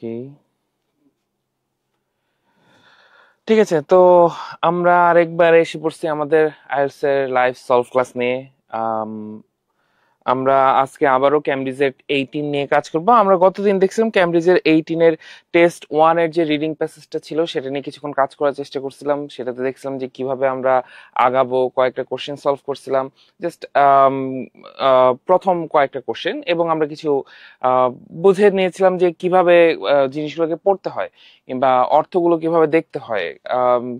ওকে, ঠিক আছে। তো আমরা আরেকবার এসে পড়ছি আমাদের আইএলটিএস এর লাইভ সলভ ক্লাস নিয়ে। আম, আমরা আজকে আবারও ক্যামব্রিজের 18 নিয়ে কাজ করব। আমরা গতদিন দেখছিলাম ক্যামব্রিজের 18 এর টেস্ট 1 এর যে রিডিং প্যাসেজটা ছিল সেটা নিয়ে কিছুক্ষণ কাজ করার চেষ্টা করছিলাম। সেটাতে দেখছিলাম যে কিভাবে আমরা আগাবো, কয়েকটা কোশ্চেন সলভ করছিলাম, জাস্ট প্রথম কয়েকটা কোশ্চেন, এবং আমরা কিছু বুঝে নিয়েছিলাম যে কিভাবে জিনিসগুলোকে পড়তে হয় কিংবা অর্থগুলো কিভাবে দেখতে হয়,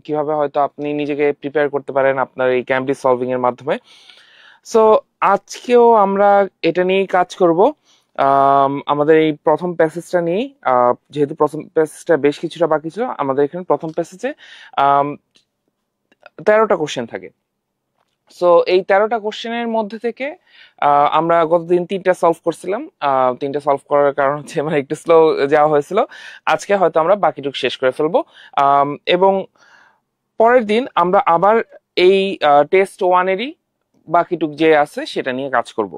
কিভাবে হয়তো আপনি নিজেকে প্রিপেয়ার করতে পারেন আপনার এই ক্যামব্রিজ সলভিং এর মাধ্যমে। সো আজকেও আমরা এটা নিয়েই কাজ করব। আমাদের এই প্রথম প্যাসেজটা নিয়েই, যেহেতু প্রথম প্যাসেজটা বেশ কিছুটা বাকি ছিল, আমাদের এখানে প্রথম প্যাসেজে 13টা কোশ্চেন থাকে। সো এই 13টা কোশ্চেনের মধ্যে থেকে আমরা গতদিন 3টা সলভ করছিলাম। 3টা সলভ করার কারণ হচ্ছে মানে একটু স্লো যাওয়া হয়েছিল। আজকে হয়তো আমরা বাকিটুকু শেষ করে ফেলবো, এবং পরের দিন আমরা আবার এই টেস্ট 1 এরই বাকিটুক যে আছে সেটা নিয়ে কাজ করব।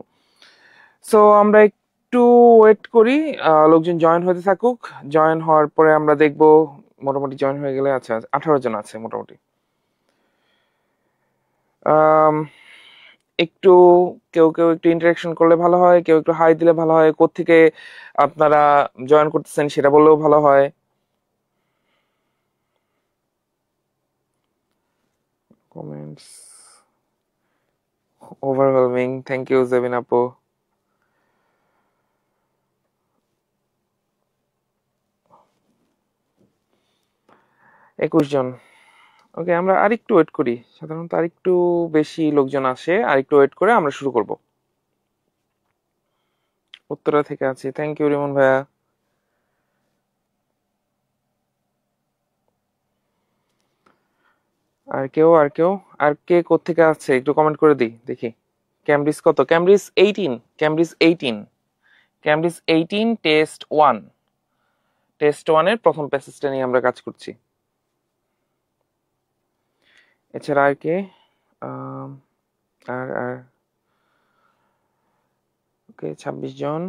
সো আমরা একটু ওয়েট করি, লোকজন জয়েন হতে থাকুক। জয়েন হওয়ার পরে আমরা দেখব, মোটামুটি জয়েন হয়ে গেলে, আচ্ছা 18 জন আছে মোটামুটি। একটু কেউ কেউ একটু ইন্টারাকশন করলে ভালো হয়, কেউ একটু হাই দিলে ভালো হয়, কোত্থেকে আপনারা জয়েন করতেছেন সেটা বললেও ভালো হয়। Comments overwhelming, thank you Jebin আপু। 21 জন। ওকে, আমরা আরেকটু ওয়েট করি, সাধারণত আরেকটু বেশি লোকজন আসে, আরেকটু ওয়েট করে আমরা শুরু করব। উত্তরা থেকে আছি, থ্যাংক ইউ রিমন ভাইয়া। আর কে কোত্থেকে আছে একটু কমেন্ট করে দিই দেখি। ক্যামব্রিজ কত? Cambridge 18, Cambridge 18, Cambridge 18 test 1, test 1 এর প্রথম প্যাসেজটা নিয়ে আমরা কাজ করছি। এছাড়া আর কে? আর আর ওকে, 26 জন।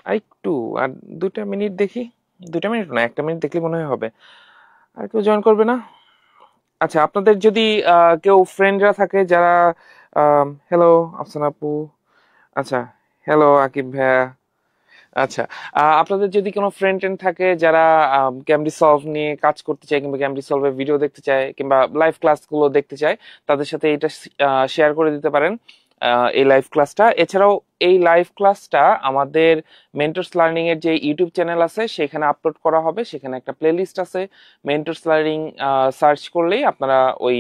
আর একটু, আর 2টা মিনিট দেখি। 2টা মিনিট না, 1টা মিনিট দেখলে মনে হয় হবে। আর কেউ জয়েন করবে না? আচ্ছা, আপনাদের যদি কেউ ফ্রেন্ডরা থাকে যারা, হ্যালো আফসানা আপু, আচ্ছা হ্যালো আকিব ভাইয়া, আচ্ছা আপনাদের যদি কোনো ফ্রেন্ড থাকে যারা ক্যামব্রিজ সলভ নিয়ে কাজ করতে চায় কিংবা ক্যামব্রিজ সলভের ভিডিও দেখতে চায় কিংবা লাইভ ক্লাসগুলো দেখতে চায়, তাদের সাথে এটা শেয়ার করে দিতে পারেন, এই লাইভ ক্লাসটা। এছাড়াও এই লাইভ ক্লাসটা আমাদের মেন্টরস লার্নিং এর যে ইউটিউব চ্যানেল আছে সেখানে আপলোড করা হবে। সেখানে একটা প্লেলিস্ট আছে, মেন্টরস লার্নিং সার্চ করলেই আপনারা ওই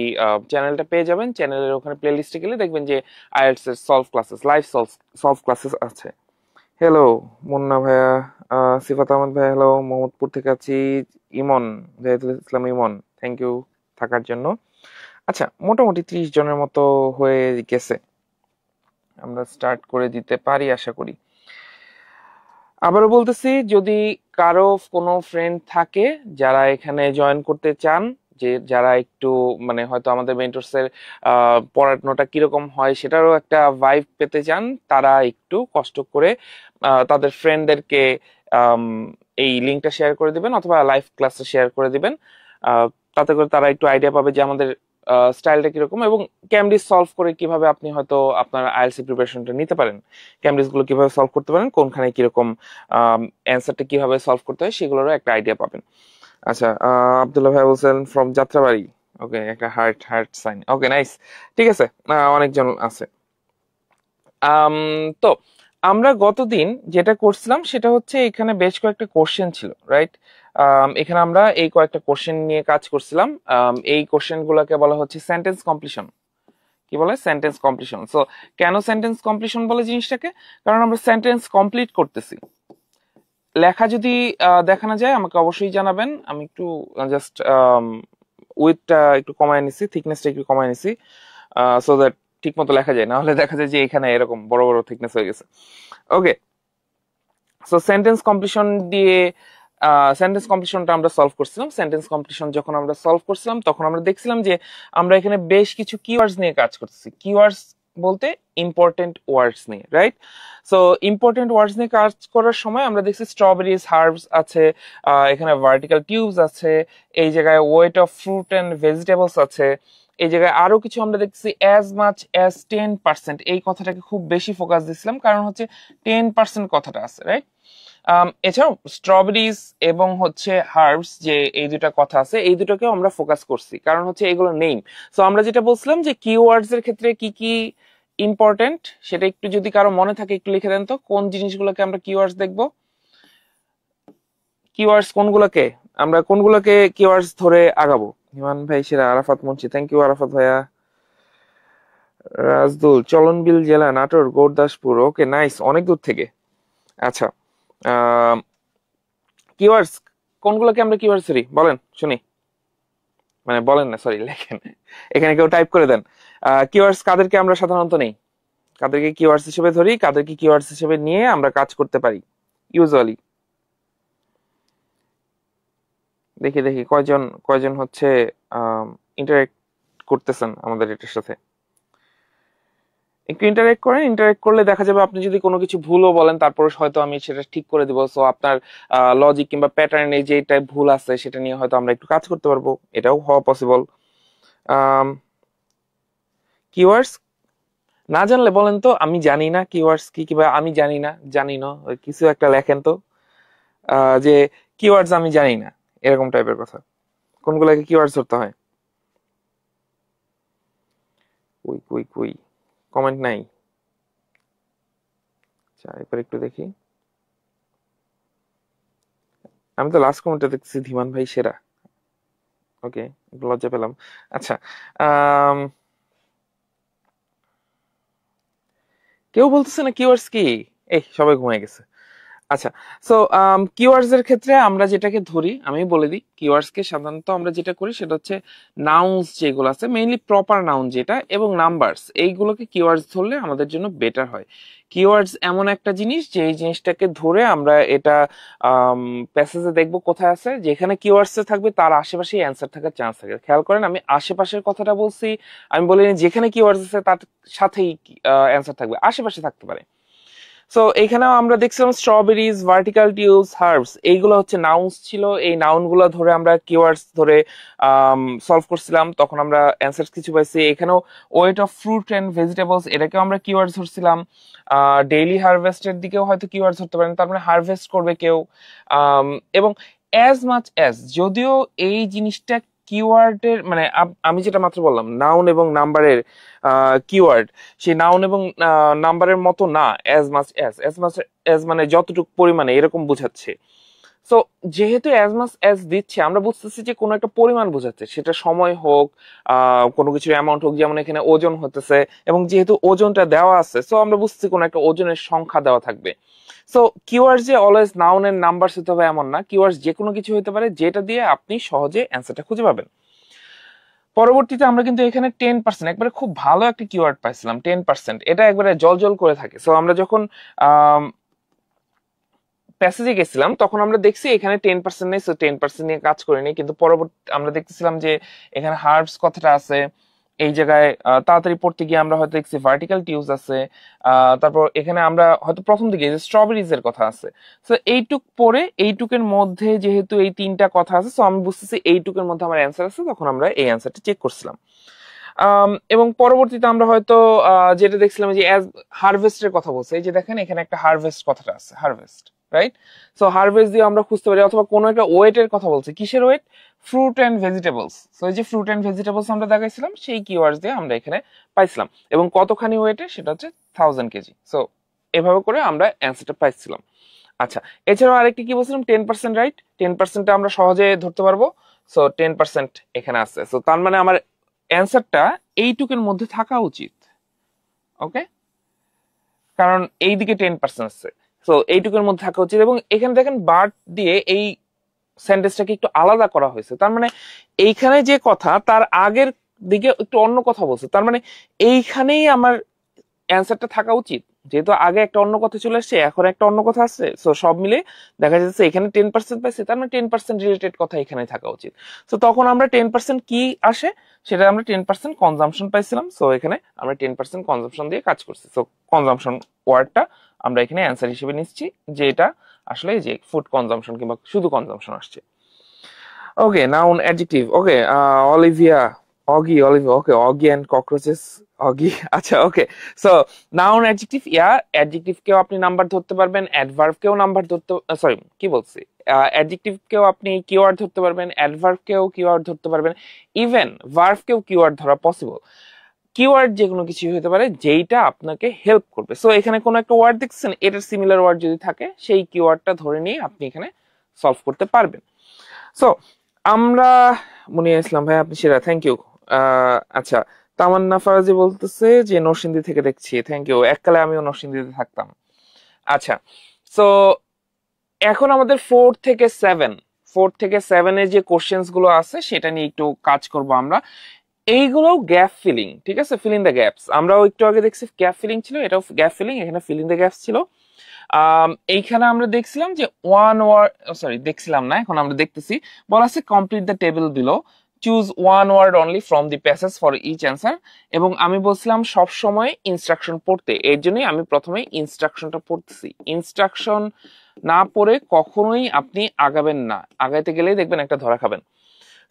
চ্যানেলটা পেয়ে যাবেন। চ্যানেলের ওখানে প্লেলিস্টে গেলে দেখবেন যে আইএলটিএস এর solve classes, live solve classes আছে। হ্যালো মুন্না ভাইয়া, সিফাত আহমদ ভাইয়া, হ্যালো, মোহাম্মদপুর থেকে আছি। ইমন, জাহিদুল ইসলাম ইমন, থ্যাংক ইউ থাকার জন্য। আচ্ছা, মোটামুটি 30 জনের মতো হয়ে গেছে, আমরা স্টার্ট করে দিতে পারি আশা করি। আবারও বলতেছি, যদি কারো কোনো ফ্রেন্ড থাকে যারা এখানে জয়েন করতে চান, যে যারা একটু মানে হয়তো আমাদের মেন্টরসের পড়ানোটা কিরকম হয় সেটারও একটা ভাইব পেতে চান, তারা একটু কষ্ট করে তাদের ফ্রেন্ডদেরকে এই লিঙ্কটা শেয়ার করে দিবেন অথবা লাইভ ক্লাসে শেয়ার করে দিবেন। তাতে করে তারা একটু আইডিয়া পাবে যে আমাদের স্টাইলটা কিরকম এবং ক্যামব্রিজ সলভ করে কিভাবে আপনি হয়তো আপনার আইএলটিএস প্রিপারেশনটা নিতে পারেন, ক্যামব্রিজ গুলো কিভাবে সলভ করতে পারেন, কোনখানে কিরকম অ্যান্সারটা কিভাবে সলভ করতে হয় সেগুলোরও একটা আইডিয়া পাবেন। আচ্ছা, আব্দুল্লাহ ভাই বলছেন ফ্রম যাত্রাবাড়ি, ওকে, একটা হার্ট সাইন, ওকে নাইস, ঠিক আছে, অনেকজন আছে। তো আমরা গতদিন যেটা করছিলাম সেটা হচ্ছে এখানে বেশ কয়েকটা কোশ্চেন ছিল, রাইট? এখানে আমরা এই কয়েকটা কোশ্চেন নিয়ে কাজ করছিলাম। এই কোশ্চেন গুলোকে বলা হচ্ছে সেন্টেন্স কমপ্লিশন। কি বলে? Sentence completion. সো কেন সেন্টেন্স কমপ্লিশন বলে জিনিসটাকে? কারণ আমরা সেন্টেন্স কমপ্লিট করতেছি। লেখা যদি দেখানো যায় আমাকে অবশ্যই জানাবেন। আমি একটু জাস্ট উইথটা একটু কমায় নিছি, থিকনেসটা একটু কমায় নিছি, সো দ্যাট ঠিক মতো লেখা যায়, না হলে দেখা যায় যে এখানে এরকম বড় বড় থিকনেস হয়ে গেছে। ওকে, সো সেন্টেন্স কমপ্লিশন দিয়ে সেন্টেন্স কমপ্লিশনটা আমরা সলভ করছিলাম। সেন্টেন্স কমপ্লিশন যখন আমরা সলভ করছিলাম তখন আমরা দেখছিলাম যে আমরা এখানে বেশ কিছু কিওয়ার্ডস নিয়ে কাজ করতেছি। কিওয়ার্ডস বলতে ইম্পর্টেন্ট ওয়ার্ডস নিয়ে, রাইট? সো ইম্পর্টেন্ট ওয়ার্ডস নিয়ে কাজ করার সময় আমরা দেখছি স্ট্রবেরিজ, হার্বস আছে, এখানে ভার্টিক্যাল টিউবস আছে, এই জায়গায় wait of fruit and vegetables আছে, এই জায়গায় আরো কিছু আমরা দেখছি অ্যাজ মাচ অ্যাজ 10%, এই কথাটাকে খুব বেশি ফোকাস দিছিলাম কারণ হচ্ছে 10% কথাটা আছে, রাইট? এছাড়াও স্ট্রবেরিজ এবং হচ্ছে হার্বস, যে এই দুটা কথা আছে, এই দুটোকেও আমরা ফোকাস করছি কারণ হচ্ছে এগুলো নেম। সো আমরা যেটা বলছিলাম যে কিওয়ার্ডস এর ক্ষেত্রে কি কি ইম্পর্টেন্ট সেটা একটু যদি কারো মনে থাকে একটু লিখে দেন তো, কোন জিনিসগুলোকে আমরা কিওয়ার্ডস দেখবো, কিওয়ার্ডস কোনগুলোকে, আমরা কোনগুলোকে কিওয়ার্ডস ধরে আগাবো। হিমান ভাই সেরা, আরাফাত মুন্সি, থ্যাংক ইউ আরাফাত ভাইয়া। রাজদুল, চলনবিল জেলা, নাটোর, গৌরদাসপুর, ওকে নাইস, অনেক দূর থেকে। আচ্ছা, কিওয়ার্ডস কোনগুলোকে আমরা কিওয়ার্ডস ধরি বলেন শুনি, মানে বলেন না, সরি লেখেন, এখানে কেউ টাইপ করে দেন। কিওয়ার্ডস কাদেরকে আমরা সাধারণত নেই, কাদেরকে কিওয়ার্ডস হিসেবে ধরি, কাদেরকে কিওয়ার্ডস হিসেবে নিয়ে আমরা কাজ করতে পারি ইউজুয়ালি। দেখি দেখি কয়জন কয়জন হচ্ছে ইন্টারেক্ট করতেছেন আমাদের এটার সাথে, একটু ইন্টারেক্ট করেন। ইন্টারেক্ট করলে দেখা যাবে আপনি যদি কোনো কিছু ভুলও বলেন তারপরে হয়তো আমি সেটা ঠিক করে দিব। সো আপনার লজিক কিংবা প্যাটার্নে যে টাইপ ভুল আছে সেটা নিয়ে হয়তো আমরা একটু কাজ করতে পারবো, এটাও হওয়া পসিবল। কিওয়ার্ডস না জানলে বলেন তো, আমি জানি না কিওয়ার্ডস কি, কিংবা আমি জানি না, জানি না কিছু একটা লেখেন তো, যে কিওয়ার্ডস আমি জানি না, এরকম টাইপের কথা। কোনগুলোকে কিওয়ার্ডস ধরতে হয়? কুই কুই কুই, কমেন্ট নাই। আচ্ছা এবার একটু দেখি, আমি তো লাস্ট কমেন্টে দেখছি ধীমান ভাই সেরা, ওকে লজ্জা পেলাম। আচ্ছা, কেউ বলতেছে না কিওয়ার্ডস কি, এই সবাই ঘুমিয়ে গেছে। আচ্ছা, সো কিওয়ার্ডস এর ক্ষেত্রে আমরা যেটাকে ধরি, আমি বলে দিই, কিওয়ার্ডস কে সাধারণত আমরা যেটা করি সেটা হচ্ছে নাউন্স যেগুলো আছে, মেইনলি প্রপার নাউন যেটা, এবং নাম্বারস, এইগুলোকে কিওয়ার্ডস ধরলে আমাদের জন্য বেটার হয়। কিওয়ার্ডস এমন একটা জিনিস যে এই জিনিসটাকে ধরে আমরা এটা প্যাসেজে দেখবো কোথায় আছে, যেখানে কিওয়ার্ডস থাকবে তার আশেপাশে অ্যান্সার থাকার চান্স থাকে। খেয়াল করেন আমি আশেপাশের কথাটা বলছি, আমি বলিনি যেখানে কিওয়ার্ডস আছে তার সাথেই অ্যান্সার থাকবে, আশেপাশে থাকতে পারে। সো এখানেও আমরা দেখছিলাম স্ট্রবেরিজ, ভার্টিক্যাল টিউবস, হার্বস, এইগুলো হচ্ছে নাউন্স ছিল, এই নাউন গুলো ধরে আমরা কিওয়ার্ডস ধরে সলভ করছিলাম, তখন আমরা অ্যান্সার কিছু পাইছি। এখানেও weight of fruit and vegetables, এটাকেও আমরা কিওয়ার্ডস ধরছিলাম। ডেইলি হারভেস্টের দিকেও হয়তো কিওয়ার্ডস ধরতে পারেন, তার মানে হারভেস্ট করবে কেউ। এবং অ্যাজ মাচ অ্যাজ, যদিও এই জিনিসটা কিওয়ার্ডের মানে আমি যেটা মাত্র বললাম নাউন এবং নাম্বারের কিওয়ার্ড, সেই নাউন এবং নাম্বারের মতো না, as much as, as much as মানে যতটুকু পরিমাণে এরকম বোঝাচ্ছে। সো যেহেতু অ্যাজ মাচ অ্যাজ দিচ্ছে, আমরা বুঝতেছি যে কোনো একটা পরিমাণ বোঝাচ্ছে, সেটা সময় হোক, কোনো কিছুর অ্যামাউন্ট হোক, যেমন এখানে ওজন হতেছে, এবং যেহেতু ওজনটা দেওয়া আছে সো আমরা বুঝতেছি কোনো একটা ওজনের সংখ্যা দেওয়া থাকবে। সো কিওয়ার্ডস যে অলওয়েজ নাউন এন্ড নাম্বার হতে হবে এমন না, কিওয়ার্ডস যে কোনো কিছু হতে পারে যেটা দিয়ে আপনি সহজে অ্যান্সারটা খুঁজে পাবেন। পরবর্তীতে আমরা কিন্তু এখানে 10%, একবারে খুব ভালো একটা কিওয়ার্ড পাইছিলাম 10%, এটা একবারে জল করে থাকে। সো আমরা যখন প্যাসেজে গেছিলাম তখন আমরা দেখছি এখানে 10% নেই, সো 10% নিয়ে কাজ করিনি, কিন্তু পরবর্তী আমরা দেখতেছিলাম যে এখানে হার্বস কথাটা আছে, এই জায়গায় তাড়াতাড়ি পড়তে গিয়ে আমরা হয়তো দেখছি ভার্টিক্যাল টিউবস আছে, তারপর এখানে আমরা হয়তো প্রথম দিকে যে স্ট্রবেরিজ এর কথা আছে। সো এইটুক পরে এইটুকের মধ্যে যেহেতু এই তিনটা কথা আছে, সো আমি বুঝতেছি এইটুকের মধ্যে আমার অ্যান্সার আছে, তখন আমরা এই অ্যান্সারটা চেক করছিলাম। এবং পরবর্তীতে আমরা হয়তো যেটা দেখছিলাম যে হারভেস্টের কথা বলছে, এই যে দেখেন এখানে একটা হারভেস্ট কথাটা আছে, হারভেস্ট, রাইট? সো হারভেস্ট দিয়ে আমরা খুঁজতে পারি, অথবা কোনো একটা ওয়েটের কথা বলছে, কিসের weight? Fruit and vegetables. So এই যে ফ্রুট এন্ড ভেজিটেবলস আমরা দেখাইছিলাম, সেই কিওয়ার্ডস দিয়ে আমরা এখানে পাইছিলাম, এবং কতখানি ওয়েটে সেটা হচ্ছে 1000 কেজি। সো এভাবে করে আমরা অ্যান্সারটা পাইছিলাম। আচ্ছা, এছাড়াও আরেকটি কি বলছিলাম, 10%, রাইট? 10% আমরা সহজে ধরতে পারবো। সো 10% এখানে আছে, সো তার মানে আমার অ্যান্সারটা এইটুকের মধ্যে থাকা উচিত, ওকে, কারণ এই দিকে 10% আছে, সো এইটুকের মধ্যে থাকা উচিত। এবং এখানে দেখেন বার্ড দিয়ে এই সেন্টেন্সটাকে একটু আলাদা করা হয়েছে, তার মানে এইখানে যে কথা তার আগের দিকে একটু অন্য কথা বলছে, তার মানে এইখানেই আমার অ্যান্সারটা থাকা উচিত, যেহেতু আগে একটা অন্য কথা চলে আসছে, এখন একটা অন্য কথা আসছে, সো সব মিলে দেখা যাচ্ছে এখানে 10% পাইছি, তার মানে 10% রিলেটেড কথা এখানে থাকা উচিত। সো তখন আমরা 10% কি আসে, সেটা আমরা 10% কনজাম্পশন পাইছিলাম। সো এখানে আমরা 10% কনজাম্পশন দিয়ে কাজ করছি। সো কনজাম্পশন ওয়ার্ডটা আমরা এখানে অ্যান্সার হিসেবে নিচ্ছি, যে এটা আসলে যে ফুড কনজাম্পশন কিংবা শুধু কনজাম্পশন আসছে। Okay, noun adjective. Okay, Olivia, Oggy, Olivia, okay, Oggy and cockroaches, Oggy, আচ্ছা, okay. So noun adjective, adjective কেও আপনি নাম্বার ধরতে পারবেন, অ্যাডভার্ব কেও নাম্বার ধরতে, সরি কি বলছি, অ্যাডজেক্টিভ কেও আপনি কিওয়ার্ড ধরতে পারবেন, অ্যাডভার্ব কেও কিওয়ার্ড ধরতে পারবেন, ইভেন ভার্ব কেও কিওয়ার্ড ধরা পসিবল। কিওয়ার্ড যে কোনো কিছু হতে পারে যেইটা আপনাকে হেল্প করবে। সো এখানে কোনো একটা ওয়ার্ড দেখছেন, এটার সিমিলার ওয়ার্ড যদি থাকে, সেই কিওয়ার্ডটা ধরে নিয়ে আপনি এখানে সলভ করতে পারবেন। সো আমরা, মুনিয়া ইসলাম ভাই আপনি সেরা, থ্যাংক ইউ। আচ্ছা, তামান্না ফারাজি বলতেছে যে নরসিংদী থেকে দেখছি, থ্যাংক ইউ। এককালে আমিও নরসিংদীতে থাকতাম। আচ্ছা, সো এখন আমাদের 4 থেকে 7 এর যে কোশ্চেন্স গুলো আছে সেটা নিয়ে একটু কাজ করব আমরা। এইগুলো গ্যাপ ফিলিং, ঠিক আছে, ফিল ইন দ্য গ্যাপস। আমরাও একটু আগে দেখছি গ্যাপ ফিলিং ছিল, এটাও গ্যাপ ফিলিং, এখানে ফিল ইন দ্য গ্যাপস ছিল। এইখানে আমরা দেখছিলাম যে ওয়ান ওয়ার্ড, সরি দেখছিলাম না, এখন আমরা দেখতেছি, বলা আছে complete the table below, choose one word only from the passage for each answer. এবং আমি বলছিলাম সব সময় ইনস্ট্রাকশন পড়তে, এর জন্যই আমি প্রথমে ইনস্ট্রাকশনটা পড়তেছি। ইনস্ট্রাকশন না পড়ে কখনোই আপনি আগাবেন না, আগাইতে গেলেই দেখবেন একটা ধরা খাবেন।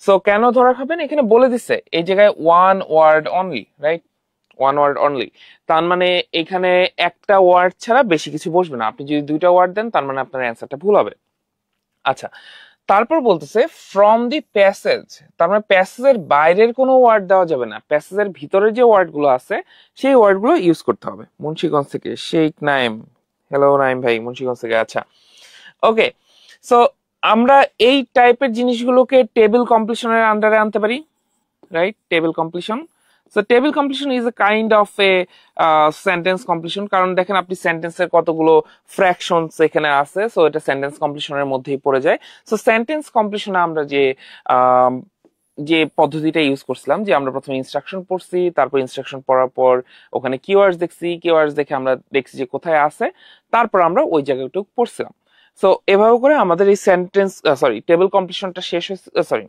সো কেন ধরা খাবেন, এখানে বলে দিচ্ছে এই জায়গায় one word only, right, one word only, তার মানে এখানে একটা ওয়ার্ড ছাড়া বেশি কিছু বসবে না। আপনি যদি দুইটা ওয়ার্ড দেন তার মানে আপনার অ্যান্সারটা ভুল হবে। আচ্ছা, তারপর বলতেছে ফ্রম দি প্যাসেজ, তার মানে প্যাসেজের বাইরের কোনো ওয়ার্ড দেওয়া যাবে না, প্যাসেজের ভিতরে যে ওয়ার্ড গুলো আছে সেই ওয়ার্ড গুলো ইউজ করতে হবে। মুন্সিগঞ্জ থেকে শেখ নাইম, হ্যালো নাইম ভাই, মুন্সিগঞ্জ থেকে। আচ্ছা, ওকে, সো আমরা এই টাইপের জিনিসগুলোকে টেবিল কমপ্লিশনের আন্ডারে আনতে পারি, right, table completion. So table completion is a kind of a sentence completion, কারণ দেখেন আপনি সেন্টেন্সের কতগুলো ফ্র্যাকশনস এখানে আছে, সো এটা সেন্টেন্স কমপ্লিশনের মধ্যেই পড়ে যায়। সো সেন্টেন্স কমপ্লিশনে আমরা যে পদ্ধতিটা ইউজ করছিলাম, যে আমরা প্রথমে ইনস্ট্রাকশন পড়ছি, তারপর ইনস্ট্রাকশন পড়ার পর ওখানে কিওয়ার্ডস দেখছি, কিওয়ার্ডস দেখে আমরা দেখছি যে কোথায় আছে, তারপর আমরা ওই জায়গাটুকু পড়ছিলাম। সো এভাবে করে আমাদের এই সেন্টেন্স, সরি, টেবিল কমপ্লিশনটা শেষ হয়েছে, সরি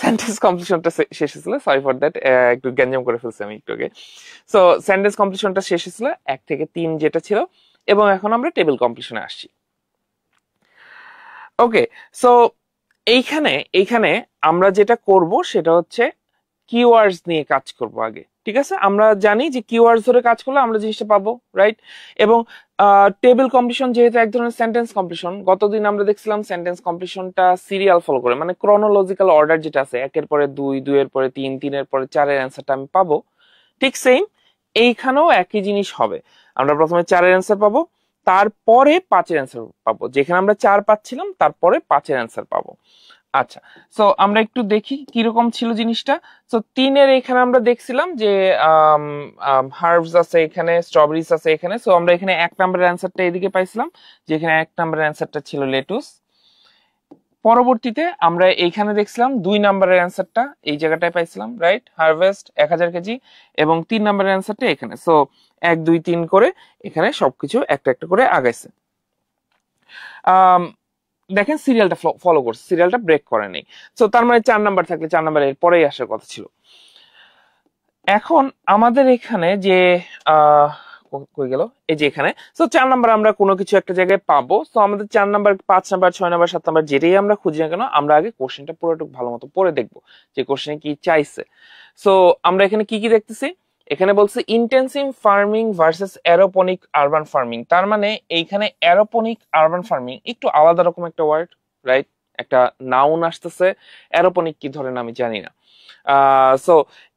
সেন্টেন্স কমপ্লিশনটা শেষ হয়েছিল, সরি ফর দ্যাট, একটু গ্যাঞ্জাম করে ফেলছি আমি একটু আগে। সো সেন্টেন্স কমপ্লিশনটা শেষ হয়েছিল 1 থেকে 3 যেটা ছিল, এবং এখন আমরা টেবিল কমপ্লিশনে আসছি। ওকে, সো এইখানে আমরা যেটা করব সেটা হচ্ছে কিওয়ার্ডস নিয়ে কাজ করব আগে, ঠিক আছে। আমরা জানি যে কিওয়ার্ডস ধরে কাজ করলে আমরা জিনিসটা পাবো, রাইট। এবং টেবিল কমপ্লিশন যেহেতু এক ধরনের সেন্টেন্স কমপ্লিশন, গতদিন আমরা দেখছিলাম সেন্টেন্স কমপ্লিশনটা সিরিয়াল ফলো করে, মানে ক্রনোলজিক্যাল অর্ডার যেটা আছে, 1 এর পরে 2, 2 এর পরে 3, 3 এর পরে 4 এর অ্যান্সারটা আমি পাবো। ঠিক সেম এইখানেও একই জিনিস হবে, আমরা প্রথমে 4 এর অ্যান্সার পাবো, তারপরে 5 এর অ্যান্সার পাবো, যেখানে আমরা 4 পাচ্ছিলাম তারপরে 5 এর অ্যান্সার পাবো। আচ্ছা, সো আমরা একটু দেখি কিরকম ছিল জিনিসটা। সো 3 এর এখানে আমরা দেখছিলাম যে হার্বস আছে এখানে, স্ট্রবেরিজ আছে এখানে। সো আমরা এখানে 1 নম্বরের অ্যান্সারটা এদিকে পাইছিলাম, যেখানে 1 নম্বরের অ্যান্সারটা ছিল লেটুস। পরবর্তীতে আমরা এইখানে দেখছিলাম 2 নম্বরের অ্যান্সারটা এই জায়গাটায় পাইছিলাম, রাইট, হারভেস্ট 1000 কেজি, এবং 3 নম্বরের অ্যান্সারটা এখানে। সো 1 2 3 করে এখানে সবকিছু একটা একটা করে আগাইছে। দেখেন সিরিয়ালটা ফলো করছে, সিরিয়ালটা ব্রেক করে নেই। সো তার মানে 4 নাম্বার থাকলে 4 নাম্বার এর পরেই আসার কথা ছিল। এখন আমাদের এখানে যে কই গেল, এই যে এখানে। সো 4 নাম্বার আমরা কোনো কিছু একটা জায়গায় পাবো। সো আমাদের 4 নাম্বার, 5 নাম্বার, 6 নাম্বার, 7 নাম্বার যেটাই আমরা খুঁজি না কেন, আমরা আগে কোশ্চেনটা পুরোটুকু ভালো মতো পড়ে দেখবো যে কোশ্চেনে কি চাইছে। সো আমরা এখানে কি কি দেখতেছি, এখানে বলছে intensive farming versus aeroponic urban farming. তার মানে এইখানে অ্যারোপনিক আরবান ফার্মিং একটু আলাদা রকম একটা ওয়ার্ড, রাইট, একটা নাউন আসতেছে। অ্যারোপনিক কি ধরেন আমি জানি না। সো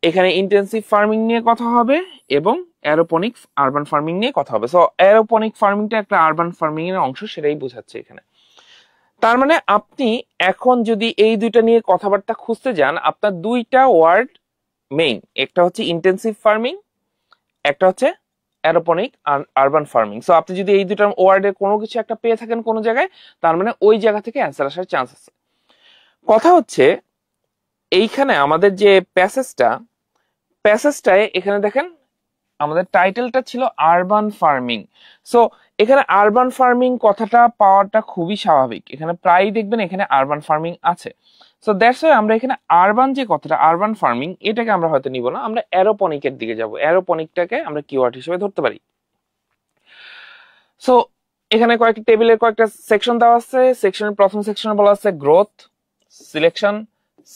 এখানে ইন্টেন্সিভ ফার্মিং নিয়ে কথা হবে এবং অ্যারোপনিক আরবান ফার্মিং নিয়ে কথা হবে। সো অ্যারোপনিক ফার্মিংটা একটা আরবান ফার্মিং এর অংশ, সেটাই বোঝাচ্ছে এখানে। তার মানে আপনি এখন যদি এই দুইটা নিয়ে কথাবার্তা খুঁজতে যান, আপনার দুইটা ওয়ার্ড মেইন, একটা হচ্ছে ইন্টেন্সিভ ফার্মিং, একটা হচ্ছে অ্যারোপনিক আরবান ফার্মিং। সো আপনি যদি এই দুইটার ওয়ার্ডের কোনো কিছু একটা পেয়ে থাকেন কোনো জায়গায়, তার মানে ওই জায়গা থেকে অ্যান্সার আসার চান্স আছে। কথা হচ্ছে এইখানে আমাদের যে প্যাসেজটায় এখানে দেখেন আমাদের টাইটেলটা ছিল আরবান ফার্মিং। সো এখানে আরবান ফার্মিং কথাটা পাওয়াটা খুবই স্বাভাবিক, এখানে প্রায়ই দেখবেন এখানে আরবান ফার্মিং আছে। সো দ্যাটস ওয়াই আমরা এখানে আরবান যে কথাটা, আরবান ফার্মিং, এটাকে আমরা হয়তো নিব না, আমরা অ্যারোপনিকের দিকে যাব। অ্যারোপনিকটাকে আমরা কিওয়ার্ড হিসেবে ধরতে পারি। সো এখানে কয়েকটা টেবিলের কয়েকটা সেকশন দেওয়া আছে। সেকশনের প্রথম সেকশনে বলা আছে গ্রোথ, সিলেকশন,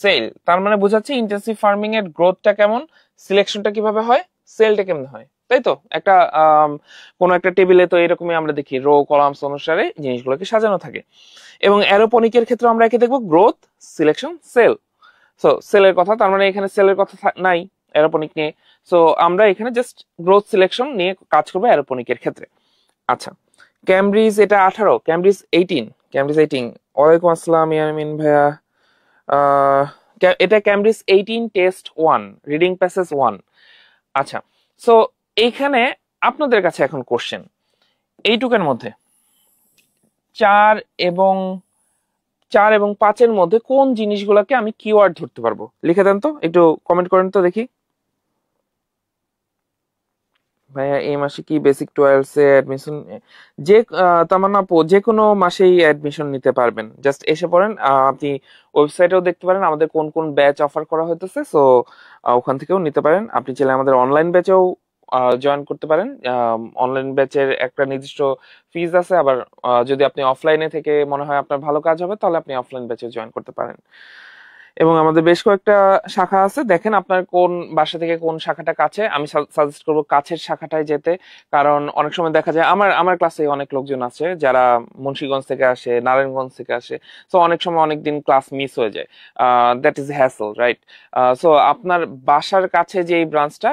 সেল। তার মানে বোঝাচ্ছে ইন্টেন্সিভ ফার্মিং এর গ্রোথটা কেমন, সিলেকশনটা কিভাবে হয়, সেলটা কেমন হয়, তাই তো? একটা কোন একটা টেবিলে তো এরকমই আমরা দেখি রো কলামস অনুসারে জিনিসগুলোকে সাজানো থাকে। এবং অ্যারোপনিকের ক্ষেত্রে আমরা একে দেখবো গ্রোথ, সিলেকশন, সেল। সো সেলের কথা, তার মানে এখানে সেলের কথা নাই অ্যারোপনিক নিয়ে। সো আমরা এখানে জাস্ট গ্রোথ সিলেকশন নিয়ে কাজ করবো অ্যারোপনিকের ক্ষেত্রে। আচ্ছা, ক্যামব্রিজ এটা 18, ক্যামব্রিজ 18, ক্যামব্রিজ 18। ওয়ালাইকুম আসসালাম ইয়ামিন ভাইয়া। এটা ক্যামব্রিজ 18 টেস্ট 1, রিডিং প্যাসেজ 1। আচ্ছা, সো এইখানে আপনাদের কাছে এখন কোশ্চেন, এইটুকের মধ্যে 4 এবং 5-এর মধ্যে কোন জিনিসগুলোকে আমি কিওয়ার্ড ধরতে পারবো? লিখে দেন তো, একটু কমেন্ট করেন তো দেখি। ভাইয়া এই মাসে কি বেসিক 12 এ অ্যাডমিশন, যে তামান্না আপু যে কোনো মাসেই অ্যাডমিশন নিতে পারবেন, জাস্ট এসে পড়েন। আপনি ওয়েবসাইটেও দেখতে পারেন আমাদের কোন কোন ব্যাচ অফার করা হইতেছে, সো ওখান থেকেও নিতে পারেন। আপনি চাইলে আমাদের অনলাইন ব্যাচেও জয়েন করতে পারেন। অনলাইন ব্যাচের একটা নির্দিষ্ট ফিজ আছে, আবার যদি আপনি অফলাইনে থেকে মনে হয় আপনার ভালো কাজ হবে তাহলে আপনি অফলাইন ব্যাচে জয়েন করতে পারেন। এবং আমাদের বেশ কয়েকটা শাখা আছে, দেখেন আপনার কোন বাসা থেকে কোন শাখাটা কাছে। আমি সাজেস্ট করবো কাছের শাখাটায় যেতে, কারণ অনেক সময় দেখা যায় আমার ক্লাসে অনেক লোকজন আছে যারা মুন্সিগঞ্জ থেকে আসে, নারায়ণগঞ্জ থেকে আসে। সো অনেক সময় অনেক দিন ক্লাস মিস হয়ে যায়, that is hassle, right? So আপনার বাসার কাছে যে ব্রাঞ্চটা,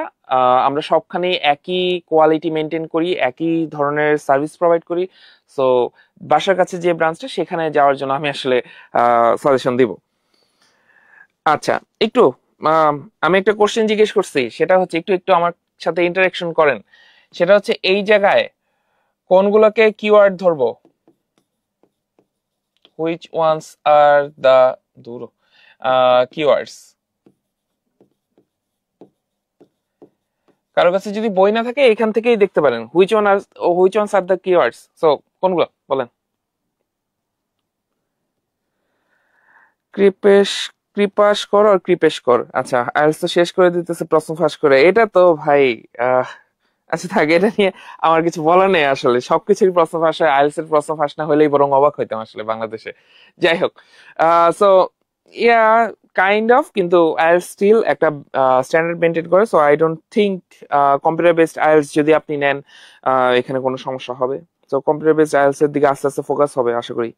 আমরা সবখানেই একই কোয়ালিটি মেনটেন করি, একই ধরনের সার্ভিস প্রোভাইড করি। সো বাসার কাছে যে ব্রাঞ্চটা, সেখানে যাওয়ার জন্য আমি আসলে সাজেশন দিব। আচ্ছা, একটু আমি একটা কোশ্চেন জিজ্ঞেস করছি, সেটা হচ্ছে একটু একটু আমার সাথে ইন্টারেকশন করেন। সেটা হচ্ছে এই জায়গায় কোনগুলোকে কিওয়ার্ড ধরবো? Which ones are the keywords? কারো কাছে যদি বই না থাকে এখান থেকেই দেখতে পারেন which ones are the keywords. So কোনগুলো বলেন? কৃপাস কর আর কৃপেশ কর। আচ্ছা, আইএলটিএস তো শেষ করে দিতেছে প্রশ্ন ফাঁস করে, এটা তো ভাই আচ্ছা থাক, এটা নিয়ে আমার কিছু বলার নেই। আসলে সবকিছুর প্রশ্ন ফাঁস হয়, আইএলটিএস এর প্রশ্ন ফাঁস না হলেই বরং অবাক হইতাম আসলে বাংলাদেশে। যাই হোক, সো ইয়া কাইন্ড অফ, কিন্তু আইএলটিএস স্টিল একটা স্ট্যান্ডার্ড মেনটেন করে। So I don't think computer based IELTS যদি আপনি নেন এখানে কোনো সমস্যা হবে। তো কম্পিউটার বেসড আইএলটিএস এর দিকে আস্তে আস্তে ফোকাস হবে আশা করি।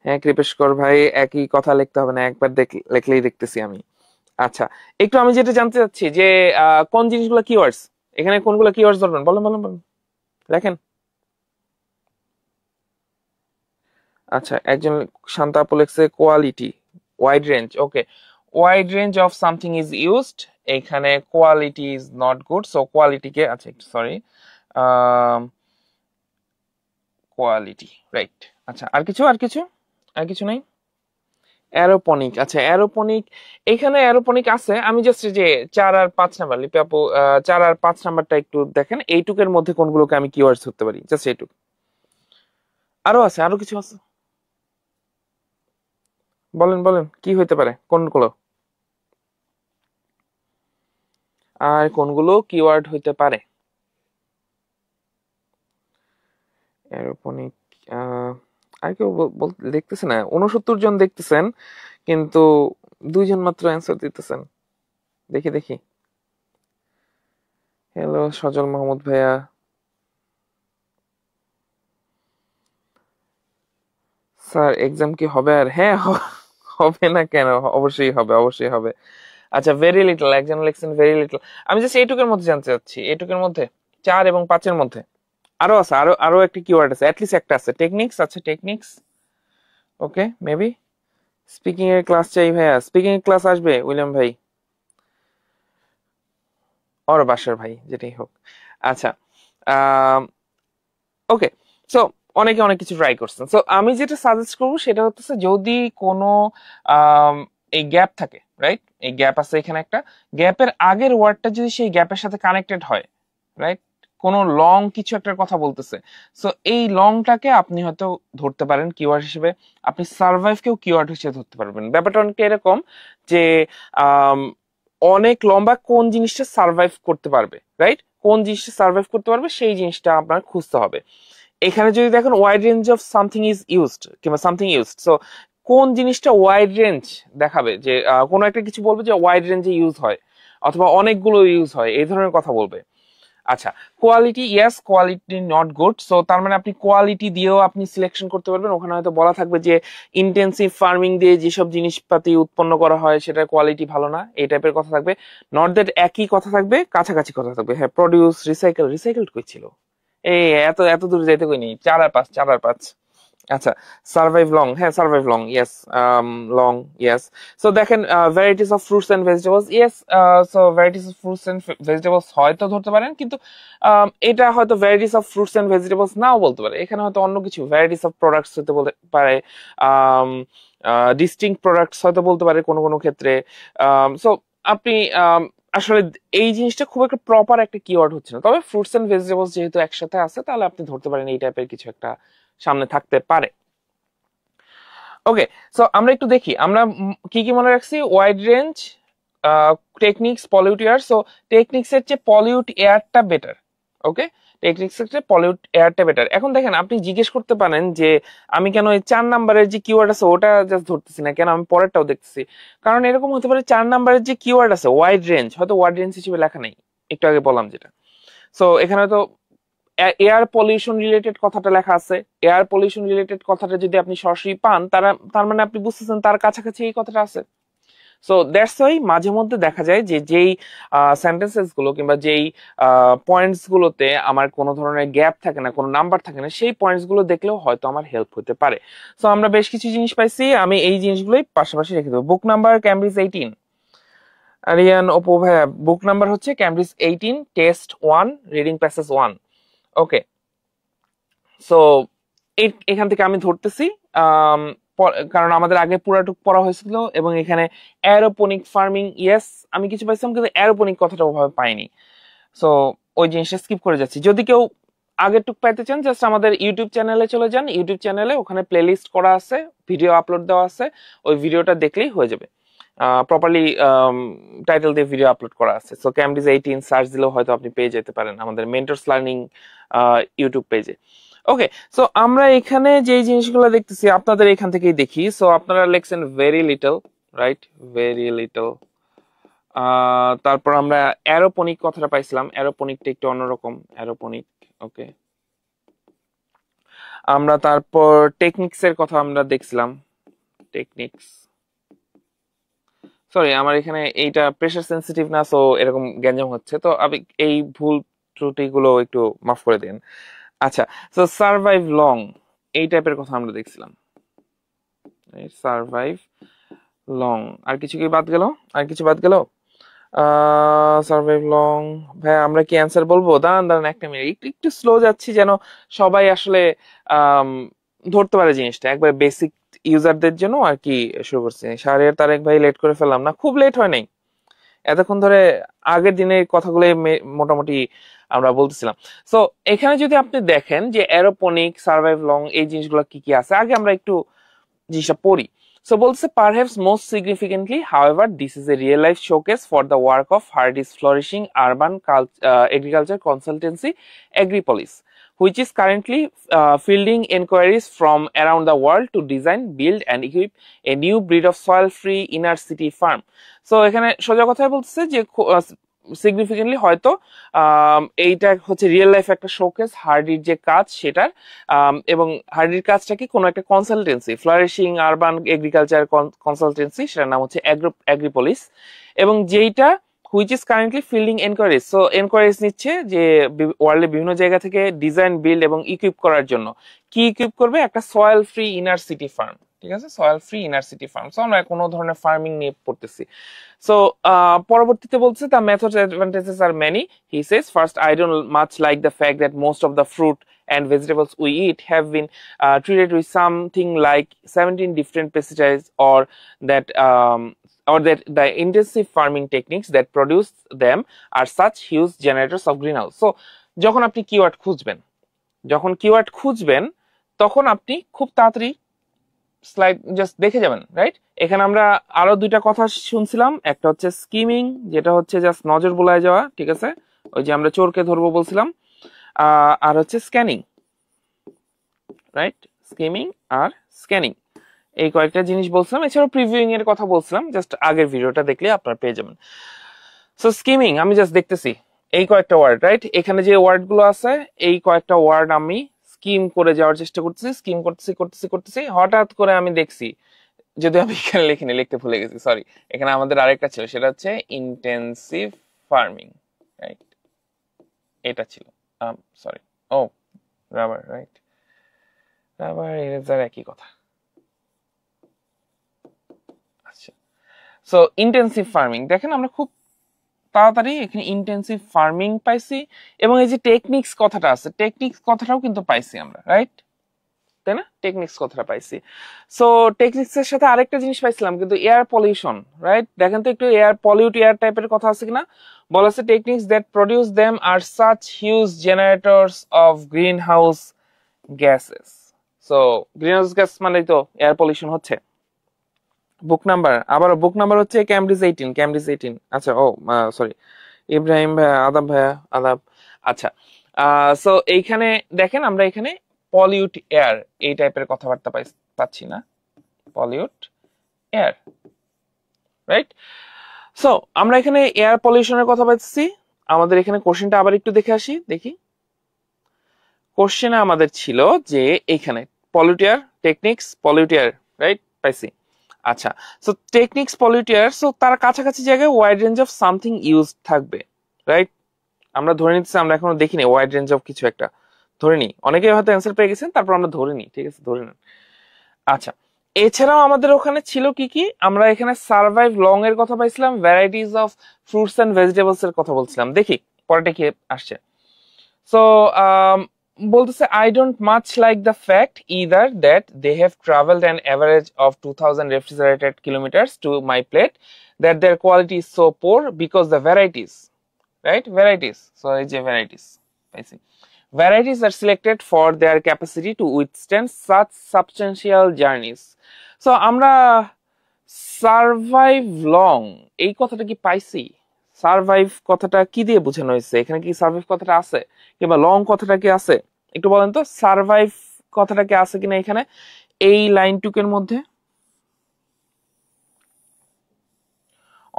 হ্যাঁ কৃপেশকর ভাই, একই কথা লিখতে হবে না, একবার লিখলেই দেখতেছি আমি। আচ্ছা, একটু আমি যেটা জানতে চাচ্ছি যে কোন জিনিসগুলো কিওয়ার্ডস, এখানে কোনগুলো কিওয়ার্ডস ধরবেন? বলেন বলেন বলেন, দেখেন। আচ্ছা, একজন শান্তা আপু লিখছে quality, wide range. Okay, wide range of something is used, এখানে quality is not good. So কোয়ালিটিকে, আচ্ছা একটু সরি, কোয়ালিটি, রাইট। আচ্ছা, আর কিছু নাই? অ্যারোপনিক, আচ্ছা অ্যারোপনিক, এখানে অ্যারোপনিক আছে। আমি জাস্ট যে 4 আর 5 নাম্বার, লিপি আপু 4 আর 5 নাম্বারটা একটু দেখেন, এইটুকের মধ্যে কোনগুলোকে আমি কিওয়ার্ডস ধরতে পারি, জাস্ট এইটুক। আরো আছে, আরো কিছু আছে, বলেন বলেন কি হইতে পারে, কোনগুলো আর কোনগুলো কিওয়ার্ড হইতে পারে? অ্যারোপনিক, আর কেউ দেখতেছে না, 69 জন দেখতেছেন কিন্তু 2 জন মাত্র অ্যান্সার দিতেছেন। দেখি দেখি, হ্যালো সজল মাহমুদ ভাইয়া। স্যার এক্সাম কি হবে আর? হ্যাঁ হবে না কেন, অবশ্যই হবে, অবশ্যই হবে। আচ্ছা, ভেরি লিটল, একজন লিখছেন ভেরি লিটল। আমি জাস্ট এইটুকের মধ্যে জানতে চাচ্ছি, এইটুকের মধ্যে 4 এবং 5-এর মধ্যে আরো আছে, আরো আরো একটা কিওয়ার্ড আছে, অ্যাটলিস্ট একটা আছে, টেকনিক্স। আচ্ছা টেকনিক্স, ওকে মেবি। স্পিকিং এর ক্লাস চাই ভাইয়া, স্পিকিং এর ক্লাস আসবে উইলিয়াম ভাই, ওর বাসার ভাই, যেটাই হোক। আচ্ছা, ওকে, সো অনেকে অনেক কিছু ট্রাই করছেন। সো আমি যেটা সাজেস্ট করবো সেটা হচ্ছে যদি কোনো এই গ্যাপ থাকে, রাইট? এই গ্যাপ আছে এখানে একটা, গ্যাপের আগের ওয়ার্ডটা যদি সেই গ্যাপের সাথে কানেক্টেড হয়, রাইট, কোনো লং কিছু একটার কথা বলতেছে, সো এই লংটাকে আপনি হয়তো ধরতে পারেন কিওয়ার্ড হিসেবে। আপনি সার্ভাইভকেও কিওয়ার্ড হিসেবে ধরতে পারবেন। ব্যাপারটা অনেকটা এরকম যে অনেক লম্বা কোন জিনিসটা সার্ভাইভ করতে পারবে, রাইট, কোন জিনিসটা সার্ভাইভ করতে পারবে সেই জিনিসটা আপনার খুঁজতে হবে। এখানে যদি দেখেন wide range of something is used কিংবা সামথিং ইউজড, সো কোন জিনিসটা ওয়াইড রেঞ্জ দেখাবে, যে কোনো একটা কিছু বলবে যে ওয়াইড রেঞ্জে ইউজ হয় অথবা অনেকগুলো ইউজ হয়, এই ধরনের কথা বলবে। আচ্ছা, quality, yes quality not good, so তার মানে আপনি কোয়ালিটি দিয়েও আপনি সিলেকশন করতে পারবেন। ওখানে হয়তো বলা থাকবে যে ইন্টেন্সিভ ফার্মিং দিয়ে যেসব জিনিসপাতি উৎপন্ন করা হয় সেটার কোয়ালিটি ভালো না, এই টাইপের কথা থাকবে। নট দ্যাট একই কথা থাকবে, কাছাকাছি কথা থাকবে। হ্যাঁ, প্রডিউস, রিসাইকেল, রিসাইকেল কই ছিল, এই এত এত দূরে যাইতে কই নেই, 4 আর 5, 4 আর 5। আচ্ছা, সার্ভাইভ লং, হ্যাঁ survive long, yes, long, yes. So দেখেন varieties of fruits and vegetables, yes, so varieties of fruits and vegetables হয়তো ধরতে পারেন, কিন্তু এটা হয়তো varieties of fruits and vegetables নাও বলতে পারে। এখানে হয়তো অন্য কিছু ভ্যারাইটিস অফ প্রোডাক্টস হতে বলতে পারে, ডিস্টিংক্ট প্রোডাক্টস হয়তো বলতে পারে কোনো কোনো ক্ষেত্রে। সো আপনি আসলে এই জিনিসটা খুব একটা প্রপার একটা কিওয়ার্ড হচ্ছে না, তবে ফ্রুটস এন্ড ভেজিটেবলস যেহেতু একসাথে আছে তাহলে আপনি ধরতে পারেন এই টাইপের কিছু একটা সামনে থাকতে পারে। ওকে, সো আমরা একটু দেখি আমরা কি কি মনে রাখছি। Wide range, techniques, pollute air. So techniques এর চেয়ে পলিউট এয়ারটা বেটার। ওকে, টেকনিক্স এর চেয়ে পলিউট এয়ারটা বেটার। এখন দেখেন আপনি জিজ্ঞেস করতে পারেন যে আমি কেন এই 4 নাম্বারের যে কিওয়ার্ড আছে ওটা জাস্ট ধরতেছি না, কেন আমি পরেরটাও দেখতেছি। কারণ এরকম হতে পারে 4 নাম্বারের যে কিওয়ার্ড আছে ওয়াইড রেঞ্জ হয়তো ওয়াইড রেঞ্জ হিসেবে লেখা নেই, একটু আগে বললাম যেটা। সো এখানে তো এয়ার পলিউশন রিলেটেড কথাটা লেখা আছে, এয়ার পলিউশন রিলেটেড কথাটা যদি আপনি সরাসরি পান তার মানে আপনি বুঝতেছেন তার কাছাকাছি এই কথাটা আছে। সো দ্যাটস ওয়াই মাঝে মধ্যে দেখা যায় যে যেই সেন্টেন্সেস গুলো কিংবা যেই পয়েন্টস গুলোতে আমার কোনো ধরনের গ্যাপ থাকে না, কোনো নাম্বার থাকে না, সেই পয়েন্টস গুলো দেখলেও হয়তো আমার হেল্প হতে পারে। সো আমরা বেশ কিছু জিনিস পাইছি, আমি এই জিনিসগুলোই পাশাপাশি রেখে দেবো। বুক নাম্বার ক্যামব্রিজ 18, আরিয়ান ওপো ভাইয়া বুক নাম্বার হচ্ছে Cambridge 18, test 1, reading passage 1। Okay, so এখান থেকে আমি ধরতেছি কারণ আমাদের আগে পুরাটুক পড়া হয়েছিল এবং এখানে অ্যারোপনিক ফার্মিং, ইয়েস আমি কিছু পাইছিলাম কিন্তু অ্যারোপনিক কথাটা ওভাবে পাইনি, সো ওই জিনিসটা স্কিপ করে যাচ্ছি। যদি কেউ আগের টুক পাইতে চান জাস্ট আমাদের ইউটিউব চ্যানেলে চলে যান, ইউটিউব চ্যানেলে ওখানে প্লেলিস্ট করা আছে, ভিডিও আপলোড দেওয়া আছে, ওই ভিডিওটা দেখলেই হয়ে যাবে। প্রপারলি টাইটেল দিয়ে ভিডিও আপলোড করা আছে। সো ক্যামব্রিজ 18 সার্চ দিলেও হয়তো আপনি পেয়ে যেতে পারেন আমাদের মেন্টরস লার্নিং ইউটিউব পেজে। ওকে, সো আমরা এখানে যে জিনিসগুলো দেখতেছি আপনাদের এখান থেকেই দেখি। সো আপনারা লিখছেন very little, right, very little. তারপর আমরা অ্যারোপনিক কথাটা পাইছিলাম, অ্যারোপনিকটা একটু অন্যরকম, অ্যারোপনিক। ওকে, আমরা তারপর টেকনিক্স এর কথা আমরা দেখছিলাম, টেকনিক্স। সরি আমার এখানে এইটা প্রেসার সেন্সিটিভ না, সো এরকম গ্যাঞ্জাম হচ্ছে, তো আমি এই ভুল ত্রুটিগুলো একটু মাফ করে দিন। আচ্ছা, সো সার্ভাইভ লং এই টাইপের কথা আমরা দেখছিলাম, সার্ভাইভ লং। আর কিছু কি বাদ গেল? আর কিছু বাদ গেল? সার্ভাইভ লং, ভাই আমরা কি অ্যান্সার বলবো? দাঁড়ান দাঁড়ান একটা মিনিট, একটু একটু স্লো যাচ্ছি যেন সবাই আসলে ধরতে পারে জিনিসটা, একবার বেসিক ইউজারদের জন্য আর কি শুরু করছি। শাহরিয়ার তারেক ভাই লেট করে ফেললাম না? খুব লেট হয় নাই, এতক্ষণ ধরে আগের দিনের কথাগুলো মোটামুটি আমরা বলতেছিলাম। সো এখানে যদি আপনি দেখেন যে অ্যারোপনিক, সার্ভাইভ লং এই জিনিসগুলো কি কি আছে, আগে আমরা একটু জিনিসটা পড়ি। So বলছে perhaps most significantly, however, this is a real life showcase for the work of Hardy's flourishing urban agriculture consultancy, Agripolis, which is currently fielding inquiries from around the world to design, build and equip a new breed of soil-free inner city farm. So এখানে সোজা কথায় বলছে যে significantly হয়তো এইটা হচ্ছে real life একটা showcase হার্ডির যে কাজ সেটার, এবং হার্ডির কাজটা কি কোনো একটা consultancy, flourishing urban agriculture consultancy, সেটার নাম হচ্ছে অ্যাগ্রিপোলিস, এবং যেইটা which is currently fielding enquiries. So enquiries নিচ্ছে যে ওয়ার্ল্ডের বিভিন্ন জায়গা থেকে ডিজাইন, বিল্ড এবং ইকুইপ করার জন্য। কি ইকুইপ করবে? একটা soil free inner city farm, ঠিক আছে, soil free inner city farm. So আমরা কোনো ধরনের ফার্মিং নিয়ে পড়তেছি। সো পরবর্তীতে বলছে the method's advantages are many. He says, first, I don't much like the fact that most of the fruit and vegetables we eat have been treated with something like 17 different pesticides, or that or that the intensive farming techniques that produce them are such huge generators of greenhouse. So যখন আপনি keyword খুঁজবেন তখন আপনি খুব তাড়াতাড়ি slide just দেখে যাবেন, right? এখানে আমরা আরো দুইটা কথা শুনছিলাম, একটা হচ্ছে স্কিমিং, যেটা হচ্ছে জাস্ট নজর বুলায় যাওয়া, ঠিক আছে, ওই যে আমরা চোরকে ধরবো বলছিলাম, আর হচ্ছে স্ক্যানিং, রাইট? স্কিমিং আর স্ক্যানিং, এই কয়েকটা জিনিস বলছিলাম। এছাড়াও প্রিভিউইং এর কথা বলছিলাম, জাস্ট আগের ভিডিওটা দেখলে আপনারা পেয়ে যাবেন। সো স্কিমিং, আমি জাস্ট দেখতেছি এই কয়েকটা ওয়ার্ড, রাইট? এখানে যে ওয়ার্ড গুলো আছে এই কয়েকটা ওয়ার্ড আমি স্কিম করে যাওয়ার চেষ্টা করতেছি, স্কিম করতেছি, হঠাৎ করে আমি দেখছি, যদি আমি এখানে লিখিনি, লিখতে ভুলে গেছি, সরি, এখানে আমাদের আরেকটা ছিল, সেটা হচ্ছে ইন্টেন্সিভ ফার্মিং, রাইট? এটা ছিল, সরি, ও রাবার, রাইট? রাবার ইরেজার একই কথা। আচ্ছা, সো ইন্টেন্সিভ ফার্মিং, দেখেন আমরা খুব তাড়াতাড়ি এখানে ইন্টেন্সিভ ফার্মিং পাইছি, এবং এই যে টেকনিক্স কথাটা আছে, টেকনিক্স কথাটাও কিন্তু পাইছি আমরা, রাইট? তাই না? টেকনিক্স কথাটা পাইছি। সো টেকনিক্স এর সাথে আরেকটা জিনিস পাইছিলাম কিন্তু, এয়ার পলিউশন, রাইট? দেখেন তো একটু এয়ার পলিউট এয়ার টাইপের কথা আছে কিনা। বলা আছে techniques that produce them are such huge generators of green house gases. So green house gas মানে তো এয়ার পলিউশন হচ্ছে। বুক নাম্বার, আবার বুক নাম্বার হচ্ছে ক্যামব্রিজ 18। আচ্ছা, ও সরি, ইব্রাহিম ভাইয়া, আদাব ভাইয়া, আদাব। আচ্ছা, সো এইখানে দেখেন আমরা এখানে পলিউট এয়ার এই টাইপের কথাবার্তা পাচ্ছি না, পলিউট এয়ার, রাইট? সো আমরা এখানে এয়ার পলিউশনের কথা পাচ্ছি। আমাদের এখানে কোশ্চেনটা আবার একটু দেখে আসি, দেখি। কোশ্চেনে আমাদের ছিল যে এখানে pollute air, techniques, pollute air, right? পাইছি। আচ্ছা, so techniques, pollute air, so তার কাছাকাছি জায়গায় wide range of something use থাকবে, রাইট? আমরা ধরে নিচ্ছি, আমরা এখনো দেখিনি ওয়াইড রেঞ্জ অফ কিছু একটা, ধরে নি। অনেকে হয়তো অ্যান্সার পেয়ে গেছেন, তারপর আমরা ধরে নি, ঠিক আছে, ধরে নেন। আচ্ছা, এছাড়াও আমাদের ওখানে ছিল কি কি, আমরা এখানে সার্ভাইভ লং এর কথা পাইছিলাম, varieties of fruits and vegetables এর কথা বলছিলাম। দেখি পরেটা কি আসছে। সো বলতেছে I don't much like the fact either that they have travelled an average of 2000 refrigerated kilometres to my plate, that their quality is so poor because the varieties, right? Varieties, so এই যে varieties পাইছি। Varieties are selected for their capacity to withstand such substantial journeys. So আমরা survive long এই কথাটা কি পাইছি? Survive কথাটা কি দিয়ে বোঝানো হয়েছে? এখানে কি সার্ভাইভ কথাটা আছে, কিংবা লং কথাটা কি আছে? একটু বলেন তো, সার্ভাইভ কথাটা কি আছে কিনা এখানে এই লাইনটুকের মধ্যে?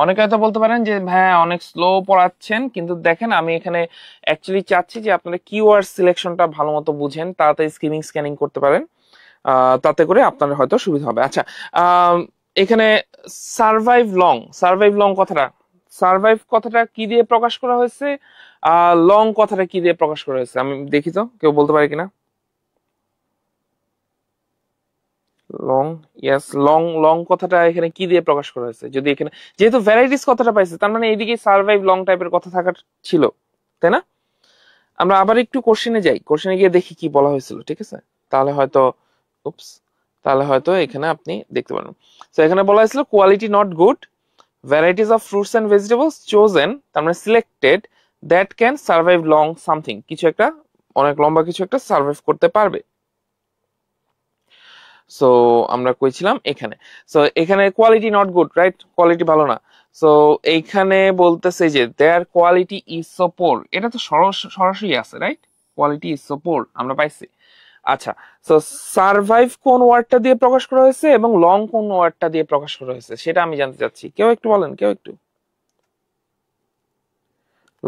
অনেকে হয়তো বলতে পারেন যে হ্যাঁ অনেক স্লো পড়াচ্ছেন, কিন্তু দেখেন আমি এখানে অ্যাকচুয়ালি চাচ্ছি যে আপনারা কিওয়ার্ড সিলেকশনটা ভালো মতো বুঝেন, তাড়াতাড়ি স্কিমিং স্ক্যানিং করতে পারেন, তাতে করে আপনার হয়তো সুবিধা হবে। আচ্ছা, এখানে সার্ভাইভ লং কথাটা, সার্ভাইভ কথাটা কি দিয়ে প্রকাশ করা হয়েছে, লং কথাটা কি দিয়ে প্রকাশ করা হয়েছে? আমি দেখি তো, কেউ বলতে পারে কিনা। লং, ইয়েস, লং কথাটা এখানে কি দিয়ে প্রকাশ করা হয়েছে? যদি এখানে যেহেতু ভ্যারাইটিস কথাটা পাইছে, তার মানে এইদিকে সার্ভাইভ লং টাইপের কথা থাকার ছিল, তাই না? আমরা আবার একটু কোশ্চেনে যাই, কোশ্চেনে গিয়ে দেখি কি বলা হয়েছিল, ঠিক আছে? তাহলে হয়তো এখানে আপনি দেখতে পারেন। তো এখানে বলা হয়েছিল quality not good, varieties of fruits and vegetables chosen, তার মানে selected, that can survive long something, কিছু একটা, অনেক লম্বা কিছু একটা সার্ভাইভ করতে পারবে। সো আমরা কইছিলাম এখানে, সো এখানে quality not good, right? Quality ভালো না। সো এইখানে বলতেছে যে দেয়ার কোয়ালিটি ইজ সো পোর, এটা তো সরাসরি আছে, রাইট? কোয়ালিটি ইজ সো পোর আমরা পাইছি। আচ্ছা, সো সার্ভাইভ কোন ওয়ার্ডটা দিয়ে প্রকাশ করা হয়েছে এবং লং কোন ওয়ার্ডটা দিয়ে প্রকাশ করা হয়েছে সেটা আমি জানতে চাচ্ছি। কেউ একটু বলেন, কেউ একটু।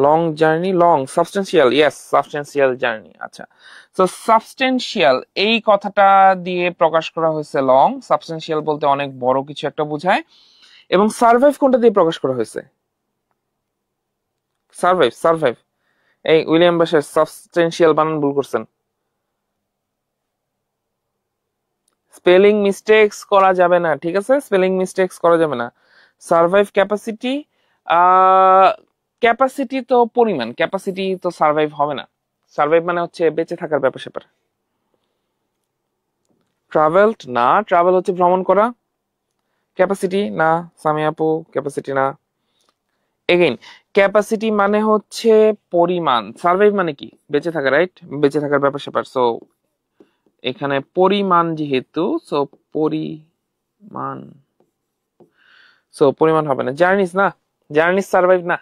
Long journey, long, substantial, yes, substantial journey. আচ্ছা, সো সাবস্টেন্সিয়াল এই কথাটা দিয়ে প্রকাশ করা হয়েছে লং, সাবস্টেন্সিয়াল বলতে অনেক বড় কিছু একটা বোঝায়। এবং সার্ভাইভ কোনটা দিয়ে প্রকাশ করা হয়েছে? সার্ভাইভ, এই উইলিয়াম বাশের সাবস্টেন্সিয়াল বানান ভুল করছেন। স্পেলিং মিস্টেকস করা যাবে না, ঠিক আছে? স্পেলিং মিস্টেকস করা যাবে না। সার্ভাইভ ক্যাপাসিটি, ক্যাপাসিটি তো পরিমাণ, ক্যাপাসিটি তো সার্ভাইভ হবে না। সার্ভাইভ মানে হচ্ছে বেঁচে থাকার ব্যাপার স্যাপার। ট্রাভেলড না, ট্রাভেল হচ্ছে ভ্রমণ করা। ক্যাপাসিটি না, সামি আপু ক্যাপাসিটি না। এগেইন ক্যাপাসিটি মানে হচ্ছে পরিমাণ, সার্ভাইভ মানে কি বেঁচে থাকা, রাইট? বেঁচে থাকার ব্যাপার স্যাপার। সো এখানে পরিমাণ যেহেতু, সো পরিমাণ, সো পরিমাণ হবে না। জার্নিস না, জার্নিস সার্ভাইভ না।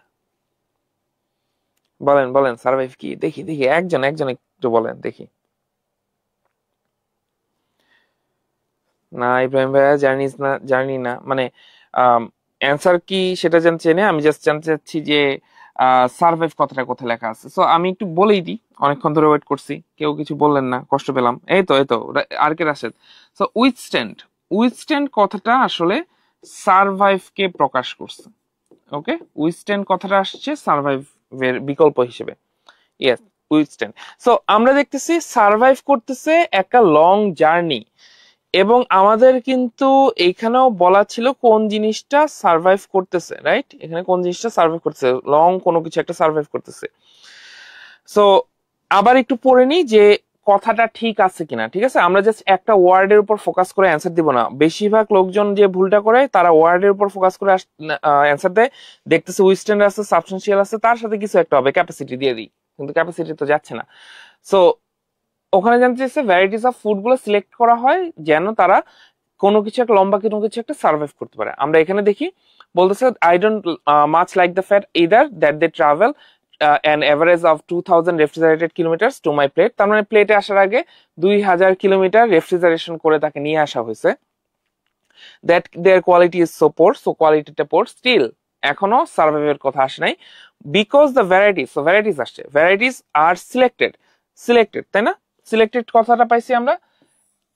বলেন বলেন সার্ভাইভ কি? দেখি দেখি একজন একজন একটু বলেন দেখি। না ইব্রাহিম ভাইয়া জার্নিস না, জার্নি না, মানে অ্যান্সার কি সেটা জানতে চাই না, আমি জাস্ট জানতে চাচ্ছি যে সার্ভাইভ কথাটা কোথায় লেখা আছে। সো আমি একটু বলেই দিই, অনেকক্ষণ ধরে ওয়েট করছি, কেউ কিছু বললেন না, কষ্ট পেলাম। এই তো আর কে রাশেদ। সো উইথস্ট্যান্ড, উইথস্ট্যান্ড কথাটা আসলে সার্ভাইভ কে প্রকাশ করছে। ওকে, উইথস্ট্যান্ড কথাটা আসছে সার্ভাইভের বিকল্প হিসেবে। Yes, withstand. সো আমরা দেখতেছি সার্ভাইভ করতেছে একটা লং জার্নি, এবং আমাদের কিন্তু এখানেও বলা ছিল কোন জিনিসটা সার্ভাইভ করতেছে, রাইট? এখানে কোন জিনিসটা সার্ভাইভ করতেছে, লং কোনো কিছু একটা সার্ভাইভ করতেছে। সো আবার একটু পড়ে নিই যে কথাটা ঠিক আছে কিনা। ঠিক আছে, আমরা জাস্ট একটা ওয়ার্ডের উপর ফোকাস করে অ্যান্সার দিব না। বেশিরভাগ লোকজন যে ভুলটা করে, তারা ওয়ার্ডের উপর ফোকাস করে অ্যান্সার দেয়, দেখতেছে উইথস্ট্যান্ড আছে, সাবস্টেন্সিয়াল আছে, তার সাথে কিছু একটা হবে, ক্যাপাসিটি দিয়ে দিই, কিন্তু ক্যাপাসিটি তো যাচ্ছে না। সো ওখানে জানতে চাইছে ভ্যারাইটিস অফ ফুড গুলো সিলেক্ট করা হয় যেন তারা কোনো কিছু একটা লম্বা কোনো কিছু একটা সার্ভাইভ করতে পারে। আমরা এখানে দেখি বলতেছে I don't much like the fat either that they travel an average of 2000 refrigerated kilometers to my plate। তার মানে প্লেটে আসার আগে 2000 কিলোমিটার রেফ্রিজারেশন করে তাকে নিয়ে আসা হয়েছে। That their quality is so poor, so কোয়ালিটিটা পোর স্টিল, এখনো সার্ভাইভের কথা আসে নাই। Because the varieties, so varieties আসছে, ভ্যারাইটিস আর সিলেক্টেড, সিলেক্টেড তাই না? সিলেক্টেড কথাটা পাইছি আমরা,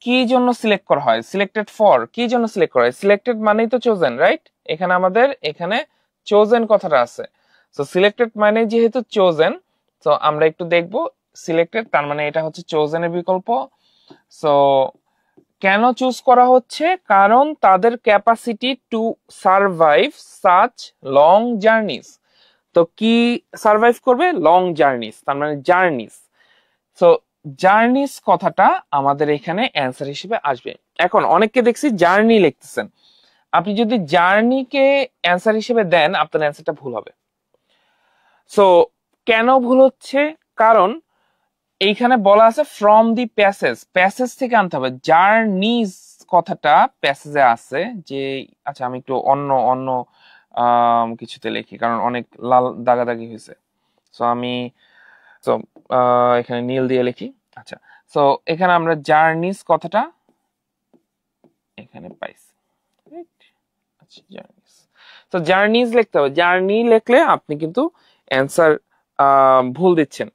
কি জন্য সিলেক্ট করা হয়? সিলেক্টেড ফর, কি জন্য সিলেক্ট করা হয়? সিলেক্টেড মানেই তো চোজেন, রাইট? এখানে আমাদের এখানে চোজেন কথাটা আছে। সো সিলেক্টেড মানে যেহেতু চোজেন, তো আমরা একটু দেখব সিলেক্টেড, তার মানে এটা হচ্ছে চোজেনের বিকল্প। সো কেন চুজ করা হচ্ছে? কারণ তাদের capacity to survive such long journeys. তো কি সার্ভাইভ করবে? লং জার্নিস, তার মানে জার্নিস। সো জার্নিস কথাটা আমাদের এখানে অ্যান্সার হিসেবে আসবে। এখন অনেককে দেখছি জার্নি লিখতেছেন, আপনি যদি জার্নিকে অ্যান্সার হিসেবে দেন আপনার অ্যান্সারটা ভুল হবে। সো কেন ভুল হচ্ছে? কারণ এইখানে বলা আছে ফ্রম দি প্যাসেজ, প্যাসেজ থেকে আনতে হবে। জার্নিজ কথাটা প্যাসেজে আছে যে, আচ্ছা আমি একটু অন্য অন্য কিছুতে লিখি, কারণ অনেক লাল দাগাদাগি হয়েছে। সো আমি সো এখানে নীল দিয়ে লিখি। আচ্ছা, সো এখানে আমরা জার্নিস কথাটা এখানে পাইছি, আচ্ছা জার্নিস। তো জার্নিস লিখতে হবে, জার্নি লিখলে আপনি কিন্তু অ্যান্সার ভুল দিচ্ছেন।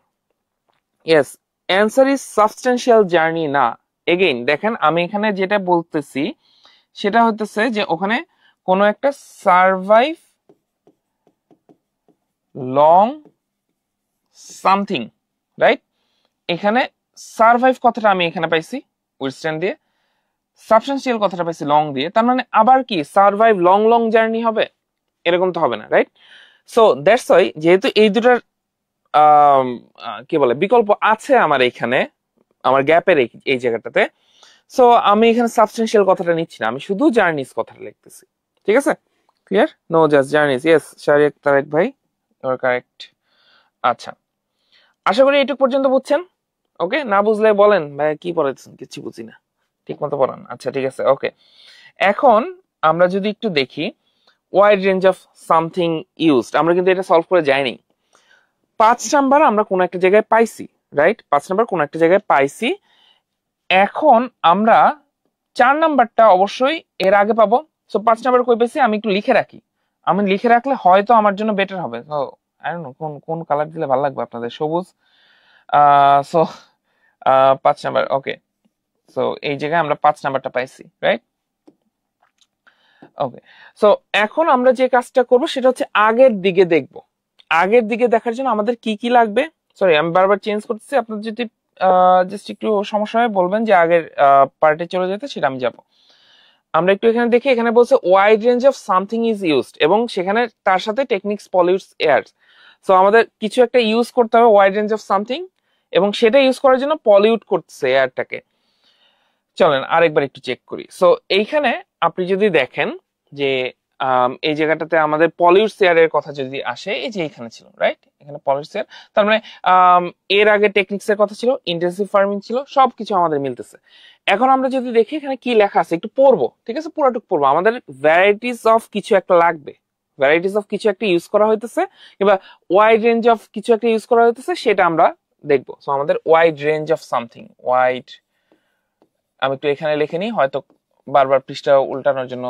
Yes, answer is substantial journey না। এগেইন দেখেন আমি এখানে যেটা বলতেছি সেটা হতেছে যে ওখানে কোনো একটা সার্ভাইভ লং সামথিং, রাইট? এখানে সার্ভাইভ কথাটা আমি এখানে পাইছি উইথস্ট্যান্ড দিয়ে, সাবস্টেন্সিয়াল কথাটা পাইছি লং দিয়ে, তার মানে আবার কি সার্ভাইভ লং লং জার্নি হবে? এরকম তো হবে না, রাইট? সো দ্যাটস ওয়াই, যেহেতু এই দুটার কি বলে বিকল্প আছে আমার এখানে, আমার গ্যাপের এই জায়গাটাতে, সো আমি এখানে সাবস্টেন্সিয়াল কথাটা নিচ্ছি না, আমি শুধু জার্নিস কথাটা লিখতেছি। ঠিক আছে, clear? No just journeys. Yes Sharik Tarek ভাই, ইউ আর কারেক্ট। আচ্ছা, আশা করি এইটুক পর্যন্ত বুঝছেন। ওকে, না বুঝলে বলেন ভাই কি পড়াচ্ছেন, কিছু বুঝি না, ঠিক মতো পড়ান। আচ্ছা ঠিক আছে, ওকে। এখন আমরা যদি একটু দেখি wide range of something used, আমরা কিন্তু এটা সলভ করে যাইনি। 5 নাম্বার আমরা কোন একটা জায়গায় পাইছি, রাইট? 5 নাম্বার কোন একটা জায়গায় পাইছি। এখন আমরা 4 নাম্বারটা অবশ্যই এর আগে পাবো। সো 5 নাম্বার কই পাইছি আমি একটু লিখে রাখি, আমি লিখে রাখলে হয়তো আমার জন্য বেটার হবে। তো আই ডোন্ট নো কোন কোন কালার দিলে ভালো লাগবে আপনাদের, সবুজ। সো 5 নাম্বার, ওকে। সো এই জায়গায় আমরা 5 নাম্বারটা পাইছি, রাইট? ওকে, সো এখন আমরা যে কাজটা করব সেটা হচ্ছে আগের দিকে দেখব। আগের দিকে দেখার জন্য আমাদের কি কি লাগবে, সরি আমি বারবার চেঞ্জ করতেছি, আপনার যদি জাস্ট একটু সমস্যা হয় বলবেন যে আগের পার্টে চলে যেতে, সেটা আমি যাব। আমরা একটু এখানে দেখি, এখানে বলছে wide range of something is used, এবং সেখানে তার সাথে টেকনিক্স পলিউটস এয়ার। সো আমাদের কিছু একটা ইউজ করতে হবে ওয়াইড রেঞ্জ অফ সামথিং, এবং সেটা ইউজ করার জন্য পলিউট করতেছে এয়ারটাকে। চলেন আরেকবার একটু চেক করি। সো এইখানে আপনি যদি দেখেন যে এই জায়গাটাতে আমাদের পলিউটস এয়ারের কথা যদি আসে, এই যে এখানে ছিল, রাইট, এখানে পলিউটস এয়ার, তার মানে এর আগে টেকনিক্স এর কথা ছিল, ইন্টেন্সিভ ফার্মিং ছিল, সবকিছু আমাদের মিলতেছে। এখন আমরা যদি দেখি এখানে কি লেখা আছে, একটু পড়বো, ঠিক আছে, পুরোটুকু পড়বো। আমাদের ভ্যারাইটিস অফ কিছু একটা লাগবে, ভ্যারাইটিস অফ কিছু একটা ইউজ করা হইতেছে, কিংবা ওয়াইড রেঞ্জ অফ কিছু একটা ইউজ করা হইতেছে, সেটা আমরা দেখবো। সো আমাদের wide range of something, wide, আমি একটু এখানে লিখে নিই, হয়তো বারবার পৃষ্ঠা উল্টানোর জন্য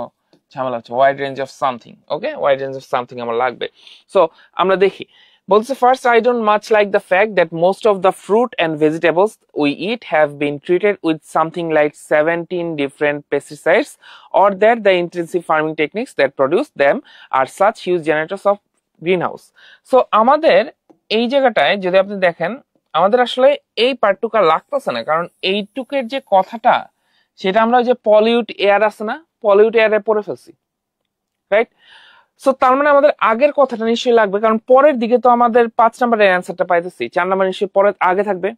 ঝামেলা হচ্ছে। Wide range of something, okay, wide range of something আমার লাগবে। সো আমরা দেখি, বলছে first, I don't much like the fact that most of the fruit and vegetables we eat have been treated with something like 17 different pesticides, or that the intensive farming techniques that produce them are such huge generators of greenhouse. So আমাদের এই জায়গাটায় যদি আপনি দেখেন, আমাদের আসলে এই পার্টটুকু লাগতেছে না, কারণ এইটুকের যে কথাটা, সেটা আমরা ওই যে পলিউট এয়ার আছে না, পলিউট এয়ারে পড়ে ফেলছি, রাইট। সো তার মানে আমাদের আগের কথাটা নিশ্চয়ই লাগবে, কারণ পরের দিকে তো আমাদের 5 নম্বরের অ্যান্সারটা পাইতেছি, 4 নম্বর নিশ্চয়ই পরে আগে থাকবে।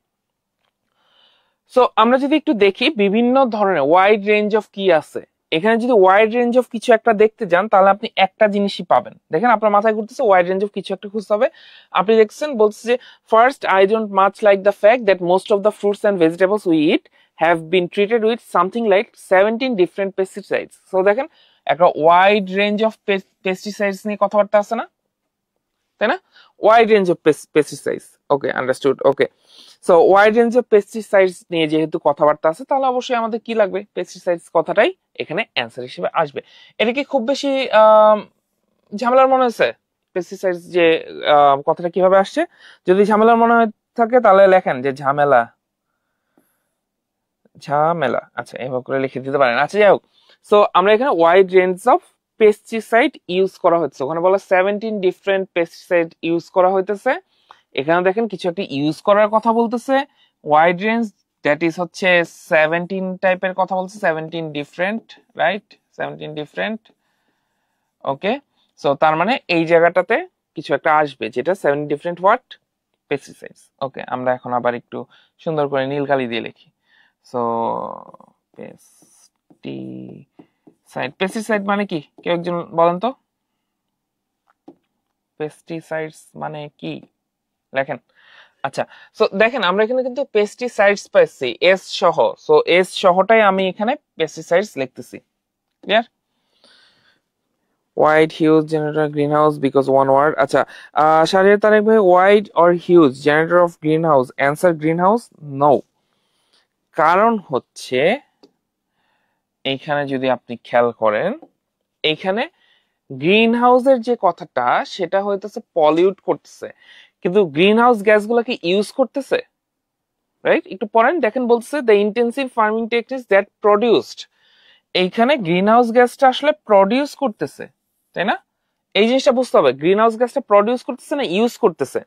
সো আমরা যদি একটু দেখি বিভিন্ন ধরনের ওয়াইড রেঞ্জ অফ কি আছে, এখানে যদি ওয়াইড রেঞ্জ অফ কিছু একটা দেখতে যান, তাহলে আপনি একটা জিনিসই পাবেন। দেখেন আপনার মাথায় ঘুরতেছে ওয়াইড রেঞ্জ অফ কিছু একটা খুঁজতে হবে। আপনি দেখছেন বলছে যে first, I don't much like the fact that most of the fruits and vegetables we eat have been treated with something like 17 different pesticides. So দেখেন একটা ওয়াইড রেঞ্জ অফ পেস্টিসাইডস নিয়ে কথাবার্তা আছে না, তাই না? Wide range of pesticides, okay, understood, okay. So wide range of pesticides নিয়ে যেহেতু কথাবার্তা আছে, তাহলে অবশ্যই আমাদের কি লাগবে, পেস্টিসাইডস কথাটাই এখানে অ্যান্সার হিসেবে আসবে। এটা কি খুব বেশি ঝামেলার মনে হচ্ছে? পেস্টিসাইডস যে কথাটা কিভাবে আসছে, যদি ঝামেলার মনে হয় থাকে তাহলে লেখেন যে ঝামেলা, ঝামেলা, আচ্ছা এভাবে করে লিখে দিতে পারেন। আচ্ছা যাই হোক, সো আমরা এখানে wide range of pesticide use করা হচ্ছে, ওখানে বলা 17 ডিফারেন্ট পেস্টিসাইড ইউজ করা হইতেছে। এখানে দেখেন কিছু একটা ইউজ করার কথা বলতেছে, ওয়াইড রেঞ্জ, দ্যাট ইজ হচ্ছে 17 টাইপের কথা বলছে, 17 ডিফারেন্ট, রাইট, 17 ডিফারেন্ট, ওকে। সো তার মানে এই জায়গাটাতে কিছু একটা আসবে যেটা 7 ডিফারেন্ট হোয়াট পেস্টিসাইডস, ওকে। আমরা এখন আবার একটু সুন্দর করে নীল কালি দিয়ে লিখি। সো পেস্টিসাইড, পেস্টিসাইড মানে কি, কেউ একজন বলেন তো, পেস্টিসাইডস মানে কি লেখেন। আচ্ছা, সো দেখেন আমরা এখানে কিন্তু পেস্টিসাইডস পাইছি এস সহ, সো এস সহটাই আমি এখানে পেস্টিসাইডস লিখতেছি, clear. Wide huge generator greenhouse because one word. আচ্ছা শাহরিয়ার তারেক ভাই, wide or huge generator of greenhouse, answer greenhouse, no. কারণ হচ্ছে এইখানে যদি আপনি খেয়াল করেন, এইখানে গ্রিন হাউসের যে কথাটা সেটা হইতেছে পলিউট করতেছে, কিন্তু গ্রিন হাউস গ্যাসগুলোকে ইউজ করতেছে, রাইট। একটু পরেন দেখেন বলতেছে the intensive farming techniques that produced, এইখানে গ্রিন হাউস গ্যাসটা আসলে প্রডিউস করতেছে, তাই না? এই জিনিসটা বুঝতে হবে, গ্রিন হাউস গ্যাসটা প্রডিউস করতেছে না ইউজ করতেছে।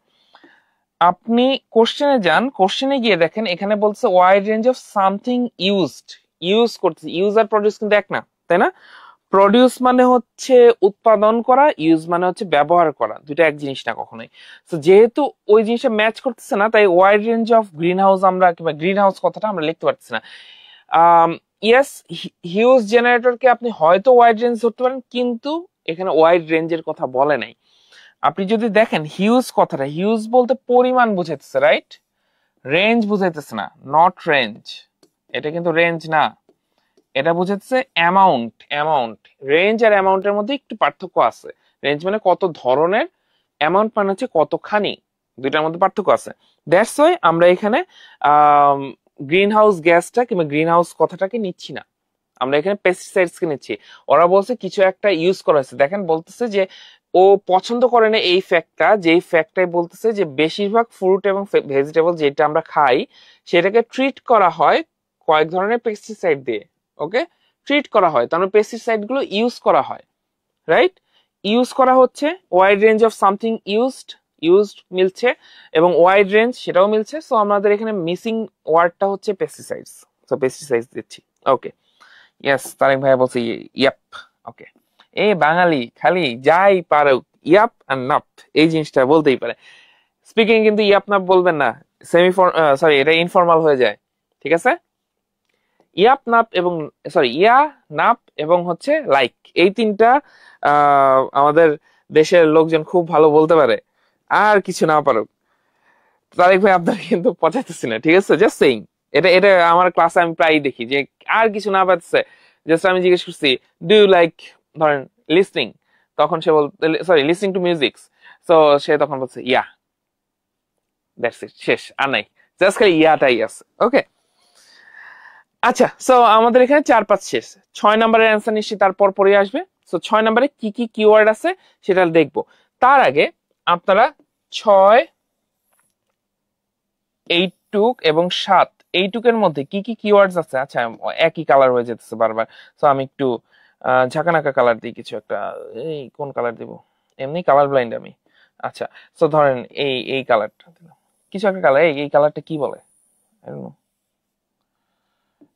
আপনি কোশ্চেনে যান, কোশ্চেনে গিয়ে দেখেন এখানে বলছে wide range of something used, use করতেছে, ইউজ আর প্রডিউস কিন্তু এক না, তাই না? প্রডিউস মানে হচ্ছে উৎপাদন করা, ইউজ মানে হচ্ছে ব্যবহার করা, দুটো এক জিনিস না কখনোই। তো যেহেতু ওই জিনিসটা ম্যাচ করতেছে না, তাই wide range of green house আমরা কিংবা গ্রিন হাউস কথাটা আমরা লিখতে পারতেছি না। ইয়েস, হিউজ জেনারেটরকে আপনি হয়তো ওয়াইড রেঞ্জ ধরতে পারেন, কিন্তু এখানে ওয়াইড রেঞ্জের কথা বলে নাই। আপনি যদি দেখেন হিউজ কথাটা, হিউজ বলতে পরিমাণ বুঝাইতেছে, রাইট, রেঞ্জ বুঝাইতেছে না, নট রেঞ্জ, এটা কিন্তু রেঞ্জ না, এটা বুঝাচ্ছে অ্যামাউন্ট, অ্যামাউন্ট। রেঞ্জ আর অ্যামাউন্টের মধ্যে একটু পার্থক্য আছে, রেঞ্জ মানে কত ধরনের, অ্যামাউন্ট মানে হচ্ছে কতখানি, দুইটার মধ্যে পার্থক্য আছে। দ্যাটস ওয়াই আমরা এখানে গ্রিন হাউস গ্যাসটা কিংবা গ্রিন হাউস কথাটাকে নিচ্ছি না, আমরা এখানে পেস্টিসাইডস কে নিচ্ছি। ওরা বলছে কিছু একটা ইউজ করা হয়েছে, দেখেন বলতেছে যে ও পছন্দ করে না এই ফ্যাক্টটা, যেই ফ্যাক্টটাই বলতেছে যে বেশিরভাগ ফ্রুট এবং ভেজিটেবল যেটা আমরা খাই সেটাকে ট্রিট করা হয় কয়েক ধরনের পেস্টিসাইড দিয়ে, ওকে, ট্রিট করা হয়, তার মানে পেস্টিসাইড গুলো ইউজ করা হয়, রাইট, ইউজ করা হচ্ছে। Wide range of something used মিলছে এবং ওয়াইড রেঞ্জ সেটাও মিলছে। সো আমাদের এখানে মিসিং ওয়ার্ডটা হচ্ছে পেস্টিসাইডস, সো পেস্টিসাইডস দিচ্ছি, ওকে। ইয়েস, তারেক ভাই বলছে ইয়াপ, ওকে। এই বাঙালি খালি যাই পারুক ইয়াপ আর নাপ এই জিনিসটা বলতেই পারে, স্পিকিং কিন্তু ইয়াপ নাপ বলবেন না, সরি এটা ইনফর্মাল হয়ে যায়, ঠিক আছে। ইয়াপ নাপ এবং ইয়া নাপ এবং হচ্ছে লাইক, এই তিনটা আমাদের দেশের লোকজন খুব ভালো বলতে পারে, আর কিছু না পারুক। তারেক ভাই আপনার কিন্তু পচাইতেছি না, ঠিক আছে, জাস্ট সেইং। এটা এটা আমার ক্লাসে আমি প্রায় দেখি যে আর কিছু না পারতেছে, জাস্ট আমি জিজ্ঞেস করছি ডু ইউ লাইক, ধরেন লিসনিং, তখন সে বল লিসনিং টু মিউজিক, তো সে তখন বলছে ইয়া, দ্যাটস ইট, শেষ, আর নাই, জাস্ট খালি ইয়াটাই আছে। ওকে, আচ্ছা, সো আমাদের এখানে 4-5 শেষ। 6 নাম্বারের অ্যান্সার নিশ্চয়ই তারপর পরে আসবে। সো 6 নাম্বারে কি কি কিওয়ার্ড আছে সেটা দেখবো। তার আগে আপনারা 6, এইটুক এবং 7, এইটুকের মধ্যে কি কি কিওয়ার্ডস আছে? আচ্ছা, একই কালার হয়ে যেতেছে বারবার, সো আমি একটু ঝাঁকানাকা কালার দিই কিছু একটা। এই কোন কালার দিব? এমনি কালার ব্লাইন্ড আমি। আচ্ছা, সো ধরেন এই এই কালারটা দিলাম, কিছু একটা কালার। এই কালারটা কি বলে?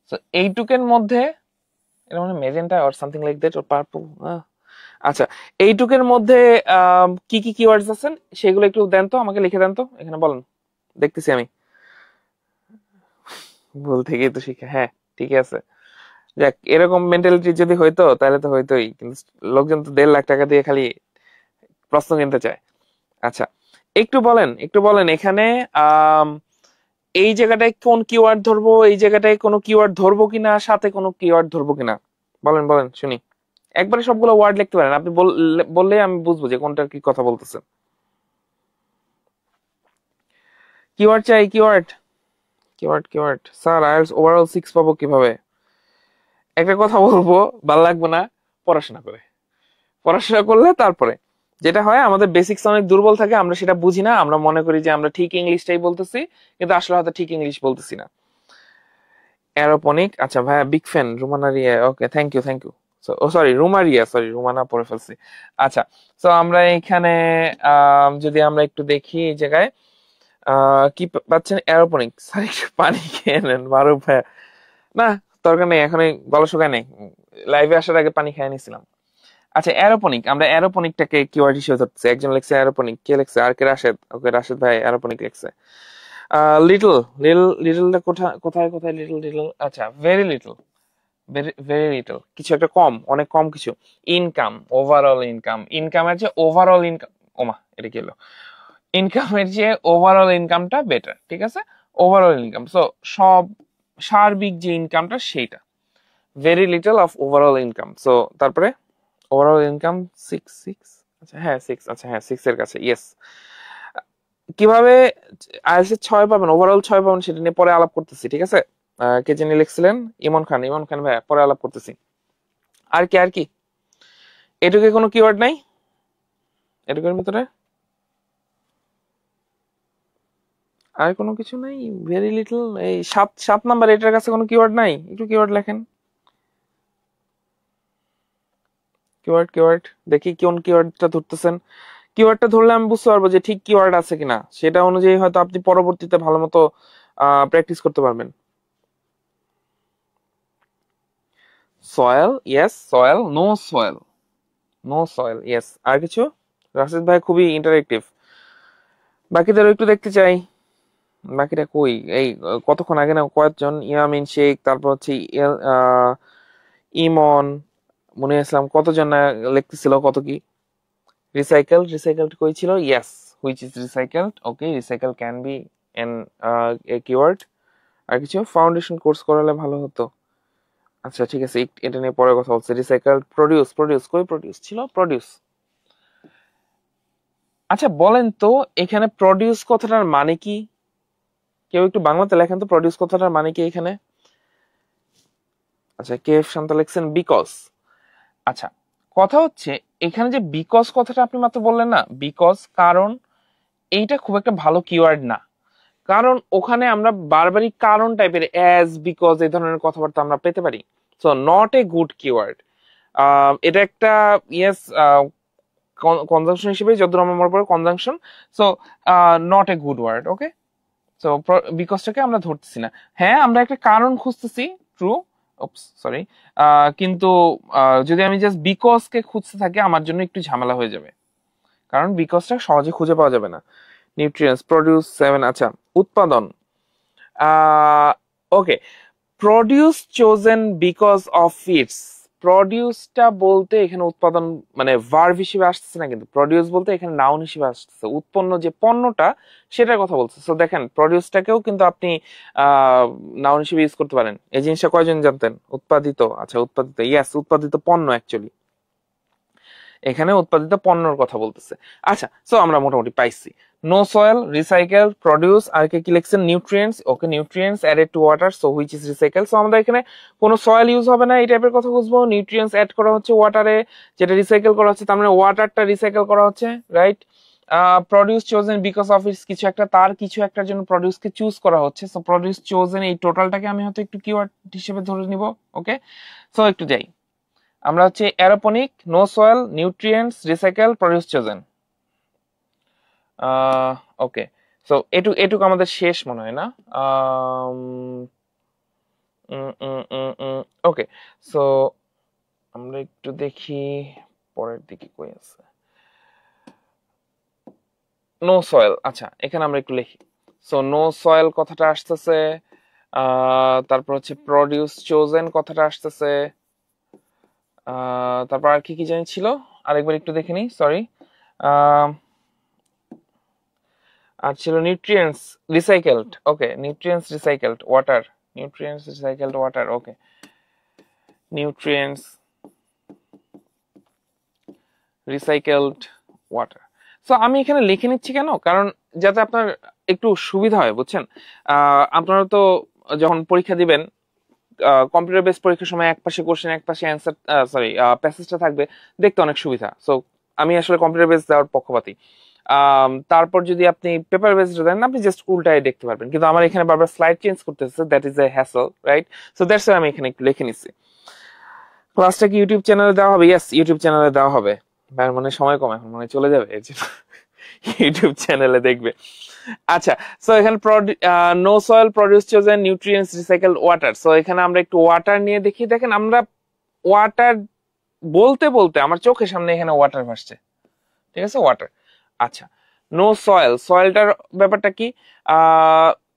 সো এইটুকের মধ্যে এটা মানে magenta or something like that, or purple. আচ্ছা, এইটুকের মধ্যে কি কি কিওয়ার্ডস আছেন সেগুলো একটু দেন তো, আমাকে লিখে দেন তো, এখানে বলেন, দেখতেছি আমি। ভুল থেকেই তো শিখে, হ্যাঁ ঠিকই আছে। যাক, এরকম মেন্টালিটি যদি হইতো তাহলে তো হইতোই, কিন্তু লোকজন তো 1.5 লাখ টাকা দিয়ে খালি প্রশ্ন কিনতে চায়। আচ্ছা, একটু বলেন, একটু বলেন এখানে এই জায়গাটায় কোন কিওয়ার্ড ধরবো, এই জায়গাটায় কোনো কিওয়ার্ড ধরবো কিনা, সাথে কোনো কিওয়ার্ড ধরবো কিনা, বলেন বলেন শুনি। একবারে সবগুলো ওয়ার্ড লিখতে পারেন আপনি, বললে আমি বুঝবো যে কোনটার কি কথা বলতেছেন। কিওয়ার্ড চাই, keyword, keyword, keyword. Sir IELTS overall 6 পাবো কিভাবে? একটা কথা বলবো, ভালো লাগবে না, পড়াশোনা করে। পড়াশোনা করলে তারপরে যেটা হয়, আমাদের বেসিক্স অনেক দুর্বল থাকে, আমরা সেটা বুঝি না, আমরা মনে করি যে আমরা ঠিক ইংলিশটাই বলতেছি, কিন্তু আসলে হয়তো ঠিক ইংলিশ বলতেছি না। অ্যারোপনিক, আচ্ছা ভাইয়া, big fan, Rumana Riya, okay, thank you, thank you. Sorry Rumariya, sorry Rumana পড়ে ফেলছি। আচ্ছা, তো আমরা এখানে যদি আমরা একটু দেখি এই জায়গায় কি পাচ্ছেন, অ্যারোপনিক। স্যার একটু পানি খেয়ে নেন, মারুফ ভাইয়া। না, দরকার নেই, এখন গলা শুকায় নেই, লাইভে আসার আগে পানি খেয়ে নিছিলাম। আচ্ছা, অ্যারোপনিক, আমরা অ্যারোপনিকটাকে কিওয়ার্ড হিসেবে ধরতেছি। একজন লিখছে অ্যারোপনিক, কে লিখছে? আর কে? রাশেদ, ওকে, রাশেদ ভাই অ্যারোপনিক লিখছে। লিটল, লিটলটা কোথায় কোথায় কোথায়? লিটল, লিটল, আচ্ছা, very little, very very little, কিছু একটা কম, অনেক কম কিছু। ইনকাম, ওভারঅল ইনকাম, ইনকামের যে ওভারঅল ইনকাম, ওমা এটা কি হলো, ইনকামের যে ওভারঅল ইনকামটা বেটার, ঠিক আছে, ওভারঅল ইনকাম, সো সব সার্বিক যে ইনকামটা সেইটা, very little of overall income. So তারপরে ওভারঅল ইনকাম 6, আচ্ছা হ্যাঁ 6, আচ্ছা হ্যাঁ 6 এর কাছে, ইয়েস। কিভাবে আইএলটিএস 6 পাবেন, ওভারঅল 6 পাবেন, সেটা নিয়ে পরে আলাপ করতেছি, ঠিক আছে। কে জানি লিখছিলেন? ইমন খান, ইমন খান ভাই, পরে আলাপ করতেছি। আর কি, আর কি? এটুকে কোনো কিওয়ার্ড নাই এটুকের ভিতরে? আর কোনো কিছু নাই? ভেরি লিটল, এই 7 নাম্বার, এটার কাছে কোনো কিওয়ার্ড নাই? একটু কিওয়ার্ড লেখেন, কিওয়ার্ড, কিওয়ার্ড, দেখি কোন কিওয়ার্ডটা ধরতেছেন। কিওয়ার্ডটা ধরলে আমি বুঝতে পারবো যে ঠিক কিওয়ার্ড আছে কিনা, সেটা অনুযায়ী হয়তো আপনি পরবর্তীতে ভালো মতো প্র্যাকটিস করতে পারবেন। Soil, yes, soil, no soil, no soil, yes. আর কিছু? রাশিদ ভাই খুবই ইন্টারেক্টিভ, বাকিদেরও একটু দেখতে চাই। বাকিটা কই? এই কতক্ষণ আগে না কয়েকজন, ইয়ামিন শেখ, তারপর হচ্ছে ইমন, মনে ইসলাম, কতজন না লিখতেছিল কত কি। রিসাইকেল, রিসাইকেল কই ছিল? Yes, which is recycled, okay, recycle can be an a keyword. আর কিছু? ফাউন্ডেশন কোর্স করালে ভালো হতো। আচ্ছা ঠিক আছে, এটা নিয়ে পরে কথা বলছে। রিসাইকেল, প্রডিউস, প্রডিউস কই? প্রডিউস ছিল, প্রডিউস। আচ্ছা বলেন তো, এখানে প্রডিউস কথাটার মানে কি? কেউ একটু বাংলাতে লেখেন তো, প্রডিউস কথাটার মানে কি এখানে? আচ্ছা, কে এফ শান্ত লিখছেন বিকজ। আচ্ছা, কথা হচ্ছে এখানে যে বিকজ কথাটা আপনি মাত্র বললেন না, বিকজ, কারণ, এইটা খুব একটা ভালো কিওয়ার্ড না। কারণ ওখানে আমরা বারবারই কারণ টাইপের অ্যাজ, বিকজ এই ধরনের কথাবার্তা আমরা পেতে পারি। So not a good keyword. এটা একটা, ইয়েস, কনজাংশন হিসেবে, যতদূর আমার মনে পড়ে conjunction, so not a good word, okay. So বিকজটাকে আমরা ধরতেছি না। হ্যাঁ, আমরা একটা কারণ খুঁজতেছি, ট্রু, সরি, কিন্তু যদি আমি জাস্ট বিকজ কে খুঁজতে থাকি, আমার জন্য একটু ঝামেলা হয়ে যাবে, কারণ বিকজটা সহজে খুঁজে পাওয়া যাবে না। নিউট্রিয়েন্টস, প্রডিউস 7, আচ্ছা, উৎপাদন, okay, produce chosen because of its, প্রডিউসটা বলতে এখানে উৎপাদন মানে ভার্ব হিসেবে আসতেছে না, কিন্তু প্রডিউস বলতে এখানে নাউন হিসেবে আসতেছে, উৎপন্ন যে পণ্যটা সেটার কথা বলছে। সো দেখেন প্রডিউসটাকেও কিন্তু আপনি নাউন হিসেবে ইউজ করতে পারেন। এই জিনিসটা কয়জন জানতেন? উৎপাদিত, আচ্ছা উৎপাদিত, ইয়েস উৎপাদিত পণ্য অ্যাকচুয়ালি, এখানে উৎপাদিত পণ্যর কথা বলতেছে। আচ্ছা, সো আমরা মোটামুটি পাইছি নো সয়েল, রিসাইকেল, প্রডিউস, আর কি লিখছেন nutrients, okay nutrients added to water, so which is recycle. So আমরা এখানে কোনো সয়েল ইউজ হবে না এই টাইপের কথা বুঝবো, নিউট্রিয়েন্টস অ্যাড করা হচ্ছে ওয়াটারে, যেটা রিসাইকেল করা হচ্ছে, তার মানে ওয়াটারটা রিসাইকেল করা হচ্ছে, right. Produce chosen because of it's, কিছু একটা তার কিছু একটার জন্য প্রডিউসকে চুজ করা হচ্ছে, সো প্রডিউস চোজেন এই টোটালটাকে আমি হয়তো একটু কিওয়ার্ড হিসেবে ধরে নিব, ওকে। সো একটু যাই, আমরা হচ্ছে aeroponic, no soil, nutrients, recycle, produce chosen, okay. So এটুকু আমাদের শেষ মনে হয় না, ওকে। সো আমরা একটু দেখি পরের দিকে কই আছে, নো সয়েল, আচ্ছা এখানে আমরা একটু লিখি। সো নো সয়েল কথাটা আসতেছে, তারপর হচ্ছে প্রডিউস চোজেন কথাটা আসতেছে, তারপর আর কি কি জানি ছিল, আরেকবার একটু দেখে নিই, সরি। আর ছিল nutrients recycled, okay, nutrients recycled water, nutrients recycled water, okay, nutrients recycled water. So আমি এখানে লিখে নিচ্ছি কেন, কারণ যাতে আপনার একটু সুবিধা হয়, বুঝছেন। আপনারা তো যখন পরীক্ষা দিবেন, কম্পিউটার বেস পরীক্ষার সময় এক পাশে কোশ্চেন এক পাশে অ্যান্সার, সরি প্যাসেজটা থাকবে, দেখতে অনেক সুবিধা। সো আমি আসলে কম্পিউটার বেস দেওয়ার পক্ষপাতী। তারপর যদি আপনি পেপার বেসড দেন, আপনি জাস্ট উল্টায় দেখতে পারবেন, কিন্তু আমার এখানে বারবার স্লাইড চেঞ্জ করতেছে, that is a hassle, right. So that's আমি এখানে একটু লিখে নিচ্ছি। ক্লাসটা কি ইউটিউব চ্যানেলে দেওয়া হবে? ইয়েস, ইউটিউব চ্যানেলে দেওয়া হবে। মানে সময় কম, এখন মানে চলে যাবে, এর জন্য ইউটিউব চ্যানেলে দেখবে। আচ্ছা, সো এখানে no soil, produce chosen, nutrients, recycle, water. So এখানে আমরা একটু ওয়াটার নিয়ে দেখি। দেখেন আমরা ওয়াটার বলতে বলতে আমার চোখের সামনে এখানে ওয়াটার ভাসছে, ঠিক আছে, ওয়াটার। আচ্ছা, নো সয়েল, সয়েলটার ব্যাপারটা কি?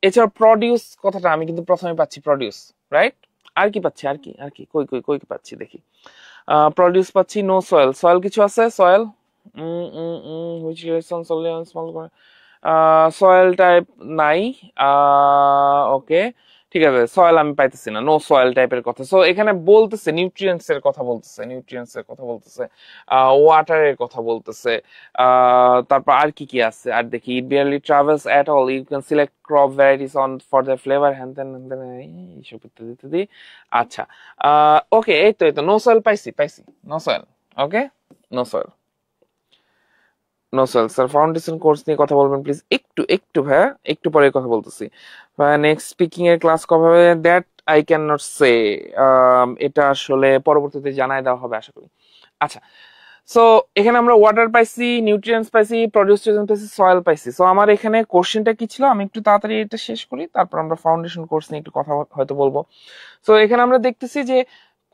এছাড়া প্রডিউস কথাটা আমি কিন্তু প্রথমে পাচ্ছি, প্রডিউস, রাইট। আর কি পাচ্ছি, আর কি আর কি কই কই কই পাচ্ছি দেখি, প্রডিউস পাচ্ছি, নো সয়েল, সয়েল কিছু আছে, soil which relies solely on small soil type নাই, ওকে ঠিক আছে, সয়েল আমি পাইতেছি না, নো সয়েল টাইপের কথা। সো এখানে বলতেছে নিউট্রিয়েন্টস এর কথা বলতেছে, নিউট্রিয়েন্টস এর কথা বলতেছে, ওয়াটারের কথা বলতেছে, তারপর আর কি কি আছে আর দেখি, it barely travels at all, you can select crop varieties on for the flavour, হ্যান ত্যান এইসব ইত্যাদি ইত্যাদি। আচ্ছা, ওকে, এই তো নো সয়েল পাইছি, no soil, okay, no soil, no soil. Sir foundation course নিয়ে কথা বলবেন প্লিজ, একটু ভাইয়া, একটু পরে কথা বলতেছি। নেক্সট স্পিকিং এর ক্লাস কবে হবে? দ্যাট আই ক্যান নট সে, এটা আসলে পরবর্তীতে জানাই দেওয়া হবে আশা করি। আচ্ছা, সো এখানে আমরা ওয়াটার পাইছি, নিউট্রিয়েন্টস পাইছি, প্রডিউস পাইছি, সয়েল পাইছি। সো আমার এখানে কোশ্চেনটা কি ছিল, আমি একটু তাড়াতাড়ি এটা শেষ করি, তারপর আমরা ফাউন্ডেশন কোর্স নিয়ে একটু কথা হয়তো বলবো। সো এখানে আমরা দেখতেছি যে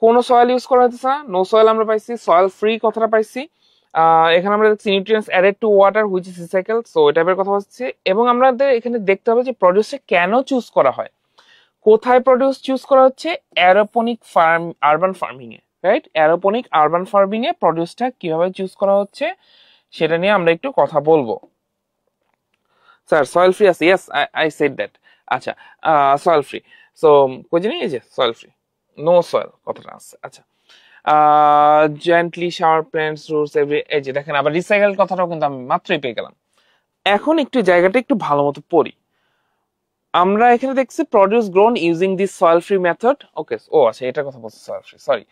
কোনো সয়েল ইউজ করা হচ্ছে না, নো সয়েল আমরা পাইছি, সয়েল ফ্রি কথাটা পাইছি। এখানে আমরা দেখছি nutrients added to water which is recycle, so এই টাইপের কথা হচ্ছে। এবং আমাদের এখানে দেখতে হবে যে প্রডিউসে কেন চুজ করা হয়, কোথায় প্রডিউস চুজ করা হচ্ছে, অ্যারোপনিক ফার্ম, আরবান ফার্মিং এ, রাইট। অ্যারোপনিক আরবান ফার্মিং এ প্রডিউসটা কিভাবে চুজ করা হচ্ছে সেটা নিয়ে আমরা একটু কথা বলবো। স্যার সয়েল ফ্রি আছে, ইয়েস আই সেড দ্যাট। আচ্ছা, সয়েল ফ্রি, সো কই জানি এই যে সয়েল ফ্রি, নো সয়েল কথাটা আছে। আচ্ছা, gently shower plants roots every, এই যে দেখেন আবার রিসাইকেল কথাটাও কিন্তু আমি মাত্রই পেয়ে গেলাম। এখন একটু জায়গাটা একটু ভালো মতো পড়ি। আমরা এখানে দেখছি produce grown using this soil free method, okay, ও আচ্ছা এটার কথা বলছি, soil free, sorry,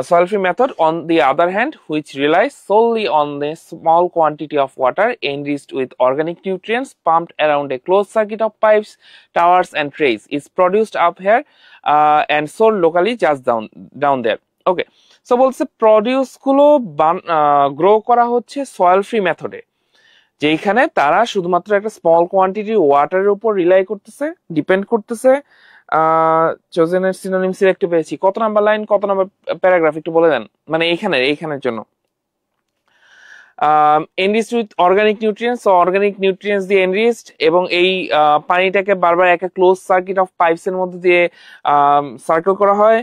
soil free method on the other hand which relies solely on the small quantity of water enriched with organic nutrients pumped around a closed circuit of pipes, towers and trays is produced up here and sold locally just down there, okay. So বলছে produce গুলো grow করা হচ্ছে soil free মেথডে, যেখানে তারা শুধুমাত্র একটা small quantity ওয়াটারের উপর রিলাই করতেছে, ডিপেন্ড করতেছে। চোজেনের সিনোনিম সিলেক্ট পেয়েছি, কত নাম্বার লাইন, কত নাম্বার প্যারাগ্রাফ একটু বলে দেন, মানে এইখানের জন্য। Enriched with organic nutrients, organic nutrients দিয়ে এনরিচড, এবং এই পানিটাকে বারবার একটা ক্লোজ সার্কিট অফ পাইপস এর মধ্যে দিয়ে সার্কেল করা হয়,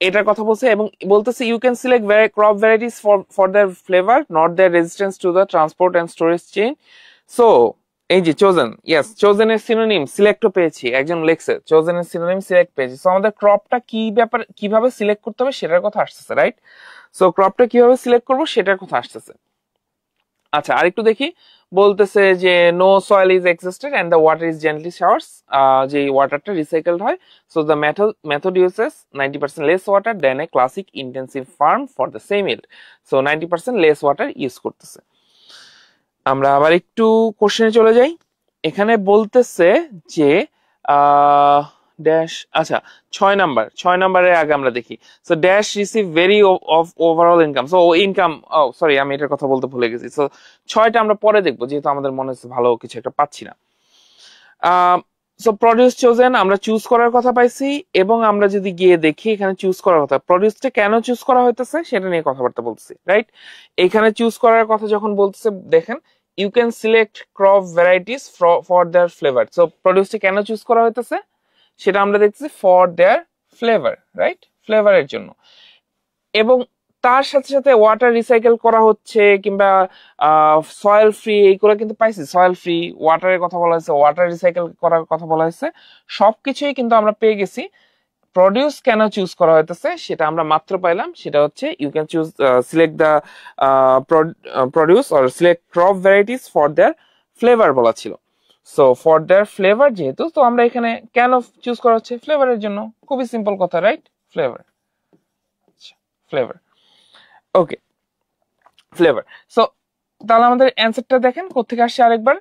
এটার কথা বলছে। এবং বলতেছে you can select crop varieties for their flavour, not their resistance to the transport and storage chain. So এই যে চোজেন, ইয়েস, চোজেনের সিনোনিম সিলেক্টও পেয়েছি, একজন লেখছে চোজেনের সিনোনিম সিলেক্ট পেয়েছি। সো আমাদের ক্রপটা কি ব্যাপার, কিভাবে সিলেক্ট করতে হবে সেটার কথা আসতেছে, রাইট? সো ক্রপটা কিভাবে সিলেক্ট করবো সেটার কথা আসতেছে। আচ্ছা, আরেকটু দেখি, বলতেছে যে no soil is existed and the water is gently showers, যে ওয়াটারটা রিসাইকেলড হয়। So the method uses 90% less water than a classic intensive farm for the same yield. So 90% less water use করতেছে। আমরা আবার একটু কোশ্চেনে চলে যাই। এখানে বলতেছে যে ড্যাশ, আচ্ছা 6 নাম্বারের আগে আমরা দেখি। So dash receive very of overall income. So income, sorry আমি এটার কথা বলতে ভুলে গেছি। সো 6টা আমরা পরে দেখবো, যেহেতু আমাদের মনে হচ্ছে ভালো কিছু একটা পাচ্ছি না। সো প্রডিউস চোজেন, আমরা চুজ করার কথা পাইছি, এবং আমরা যদি গিয়ে দেখি এখানে চুজ করার কথা, প্রডিউসটা কেন চুজ করা হইতেছে সেটা নিয়ে কথাবার্তা বলছি, রাইট? এখানে চুজ করার কথা যখন বলতেছে, দেখেন you can select crop varieties for their flavour. So প্রডিউসটা কেন চুজ করা হইতেছে সেটা আমরা দেখতেছি ফর দেয়ার ফ্লেভার, রাইট? ফ্লেভারের জন্য। এবং তার সাথে সাথে ওয়াটার রিসাইকেল করা হচ্ছে, কিংবা সয়েল ফ্রি, এইগুলো কিন্তু পাইছি। সয়েল ফ্রি, ওয়াটারের কথা বলা হয়েছে, ওয়াটার রিসাইকেল করার কথা বলা হয়েছে, সবকিছুই কিন্তু আমরা পেয়ে গেছি। প্রডিউস কেন চুজ করা হইতেছে সেটা আমরা মাত্র পাইলাম, সেটা হচ্ছে you can choose select the produce or select crop varieties for their flavour বলা ছিল। সো ফর দেয়ার ফ্লেভার যেহেতু, তো আমরা এখানে কেন চুজ করা হচ্ছে, ফ্লেভারের জন্য। খুবই সিম্পল কথা, রাইট? ফ্লেভার, ফ্লেভার, ওকে, ফ্লেভার। সো তাহলে আমাদের অ্যান্সারটা দেখেন কোথেকে আসছে আরেকবার।